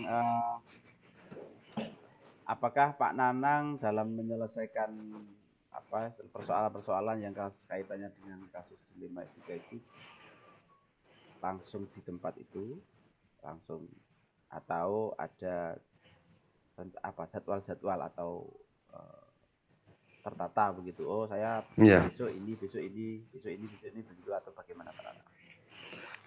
apakah Pak Nanang dalam menyelesaikan persoalan-persoalan yang kaitannya dengan kasus dilema etika itu langsung di tempat itu langsung atau ada jadwal atau tertata begitu? Oh, saya besok ini begitu atau bagaimana Pak Nanang?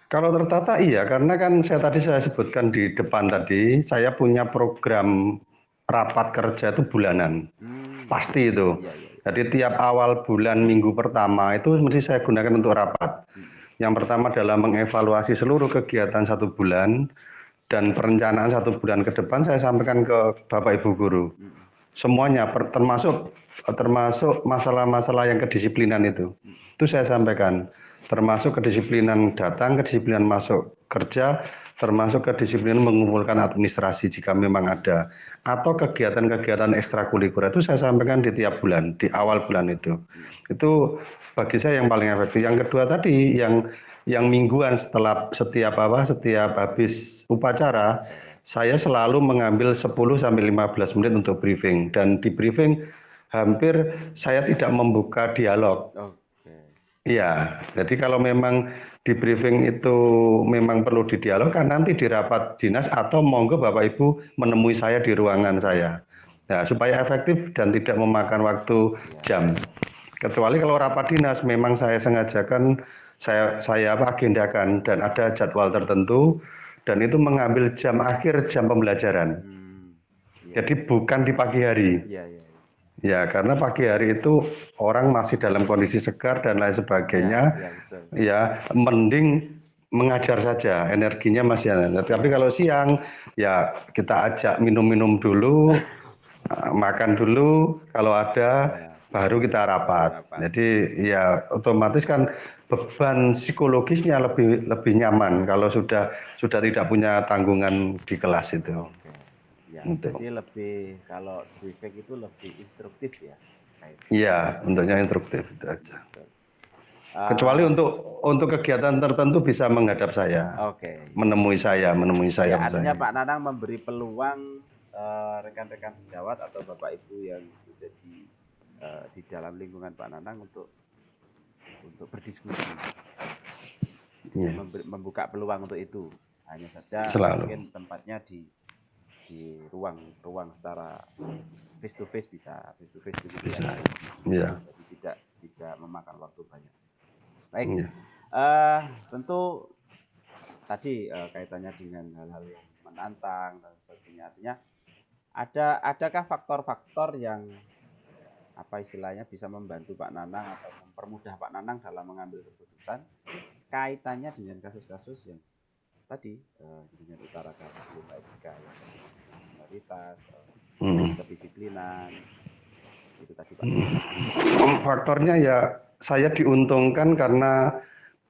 Kalau tertata iya, karena kan saya sebutkan di depan tadi, saya punya program rapat kerja itu bulanan. Pasti itu. Jadi tiap awal bulan minggu pertama itu mesti saya gunakan untuk rapat. Yang pertama adalah mengevaluasi seluruh kegiatan 1 bulan dan perencanaan 1 bulan ke depan saya sampaikan ke Bapak Ibu guru. semuanya termasuk masalah-masalah yang kedisiplinan itu saya sampaikan, termasuk kedisiplinan datang, kedisiplinan masuk kerja, termasuk kedisiplinan mengumpulkan administrasi jika memang ada, atau kegiatan-kegiatan ekstrakurikuler itu saya sampaikan di tiap bulan, di awal bulan itu bagi saya yang paling efektif. Yang kedua tadi yang mingguan setiap habis upacara, saya selalu mengambil 10 sampai 15 menit untuk briefing, dan di briefing hampir saya tidak membuka dialog. Oke. Iya, jadi kalau memang di briefing itu memang perlu didialogkan, nanti di rapat dinas atau monggo Bapak Ibu menemui saya di ruangan saya. Nah, supaya efektif dan tidak memakan waktu jam. Kecuali kalau rapat dinas memang saya sengajakan, saya agendakan dan ada jadwal tertentu, dan itu mengambil jam akhir jam pembelajaran. Jadi bukan di pagi hari. Ya, karena pagi hari itu orang masih dalam kondisi segar dan lain sebagainya. Ya, mending mengajar saja, energinya masih ada. Tapi kalau siang, ya kita ajak minum-minum dulu, makan dulu, kalau ada baru kita rapat. Jadi ya otomatis kan beban psikologisnya lebih nyaman kalau sudah tidak punya tanggungan di kelas itu. Ya, jadi lebih, kalau briefing itu lebih instruktif ya. Iya, bentuknya instruktif itu aja. Kecuali untuk kegiatan tertentu bisa menghadap saya, menemui saya. Ya, artinya Pak Nanang memberi peluang rekan-rekan sejawat atau Bapak Ibu yang menjadi di dalam lingkungan Pak Nanang untuk berdiskusi, membuka peluang untuk itu. Hanya saja mungkin tempatnya di ruang secara face to face bisa ya. Jadi tidak memakan waktu banyak. Baik, tentu tadi kaitannya dengan hal-hal yang menantang dan sebagainya. Artinya adakah faktor-faktor yang istilahnya bisa membantu Pak Nanang atau mempermudah Pak Nanang dalam mengambil keputusan kaitannya dengan kasus-kasus yang tadi dengan utarakan etika, solidaritas, kedisiplinan, itu tadi Pak. Faktornya ya saya diuntungkan karena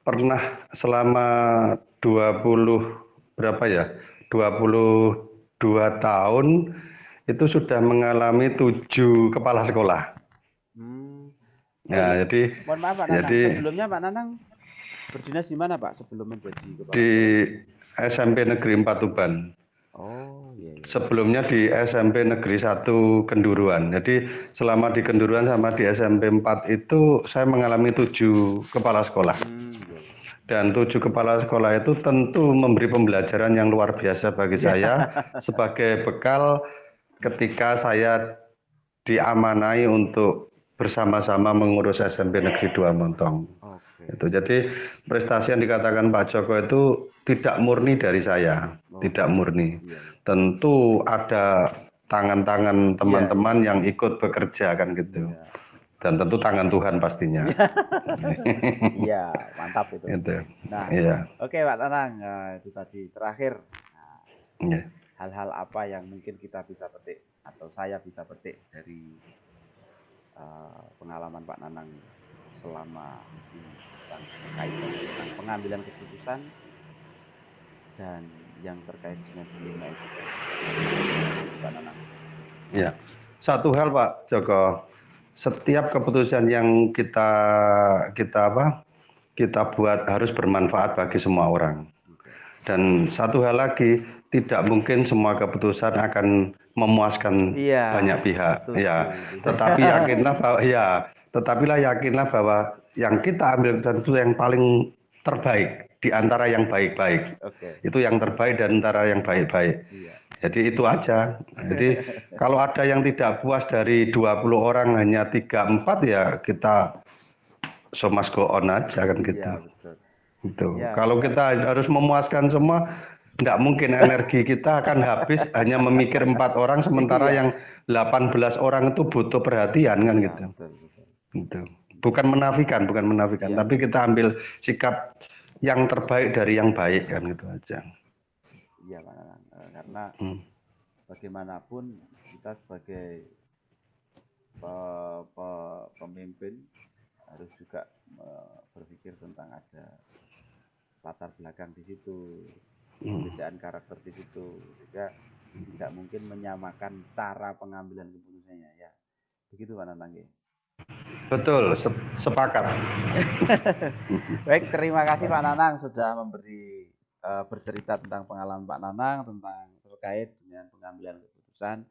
pernah selama 22 tahun itu sudah mengalami 7 kepala sekolah. Jadi mohon maaf Pak Nanang, sebelumnya Pak Nanang berdinas di mana Pak sebelum menjadi kepala di sekolah? SMP Negeri 4 Tuban. Sebelumnya di SMP Negeri 1 Kenduruan. Jadi selama di Kenduruan sama di SMP 4 itu saya mengalami 7 kepala sekolah. Dan 7 kepala sekolah itu tentu memberi pembelajaran yang luar biasa bagi saya sebagai bekal ketika saya diamanai untuk bersama-sama mengurus SMP Negeri 2 Montong. Itu. Jadi prestasi yang dikatakan Pak Joko itu tidak murni dari saya, tidak murni. Tentu ada tangan-tangan teman-teman yang ikut bekerja kan gitu. Dan tentu tangan Tuhan pastinya. Iya, mantap itu. Nah, oke Pak Nanang, itu tadi terakhir. Hal-hal apa yang mungkin kita bisa petik atau saya bisa petik dari pengalaman Pak Nanang selama ini terkait dengan pengambilan keputusan dan yang terkait dengan dilema itu Pak Nanang. Ya, satu hal Pak Joko, setiap keputusan yang kita buat harus bermanfaat bagi semua orang. Dan satu hal lagi, tidak mungkin semua keputusan akan memuaskan banyak pihak. Tetapi yakinlah bahwa yang kita ambil itu yang paling terbaik di antara yang baik-baik. Itu yang terbaik dan antara yang baik-baik. Jadi itu aja. Jadi kalau ada yang tidak puas dari 20 orang hanya 3-4 ya kita so must go on aja kan gitu. Gitu. Kalau kita harus memuaskan semua, tidak mungkin, energi kita akan habis hanya memikir 4 orang sementara yang 18 orang itu butuh perhatian kan gitu. Gitu. Bukan menafikan, tapi kita ambil sikap yang terbaik dari yang baik kan gitu aja. Iya Pak Nanang, karena bagaimanapun kita sebagai pemimpin harus juga berpikir tentang ada latar belakang di situ, perbedaan karakter di situ, sehingga tidak mungkin menyamakan cara pengambilan keputusannya ya. Begitu Pak Nanang ya. Betul, sepakat. Baik, terima kasih Pak Nanang sudah memberi bercerita tentang pengalaman Pak Nanang tentang terkait dengan pengambilan keputusan.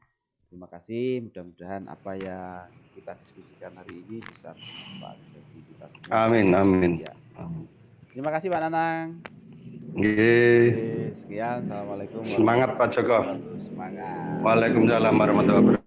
Terima kasih, mudah-mudahan apa yang kita diskusikan hari ini bisa bermanfaat bagi kita semua. Amin, amin. Ya. Terima kasih Pak Nanang. Nggih. Sekian, assalamualaikum. Semangat Pak Joko. Semangat. Waalaikumsalam warahmatullahi wabarakatuh.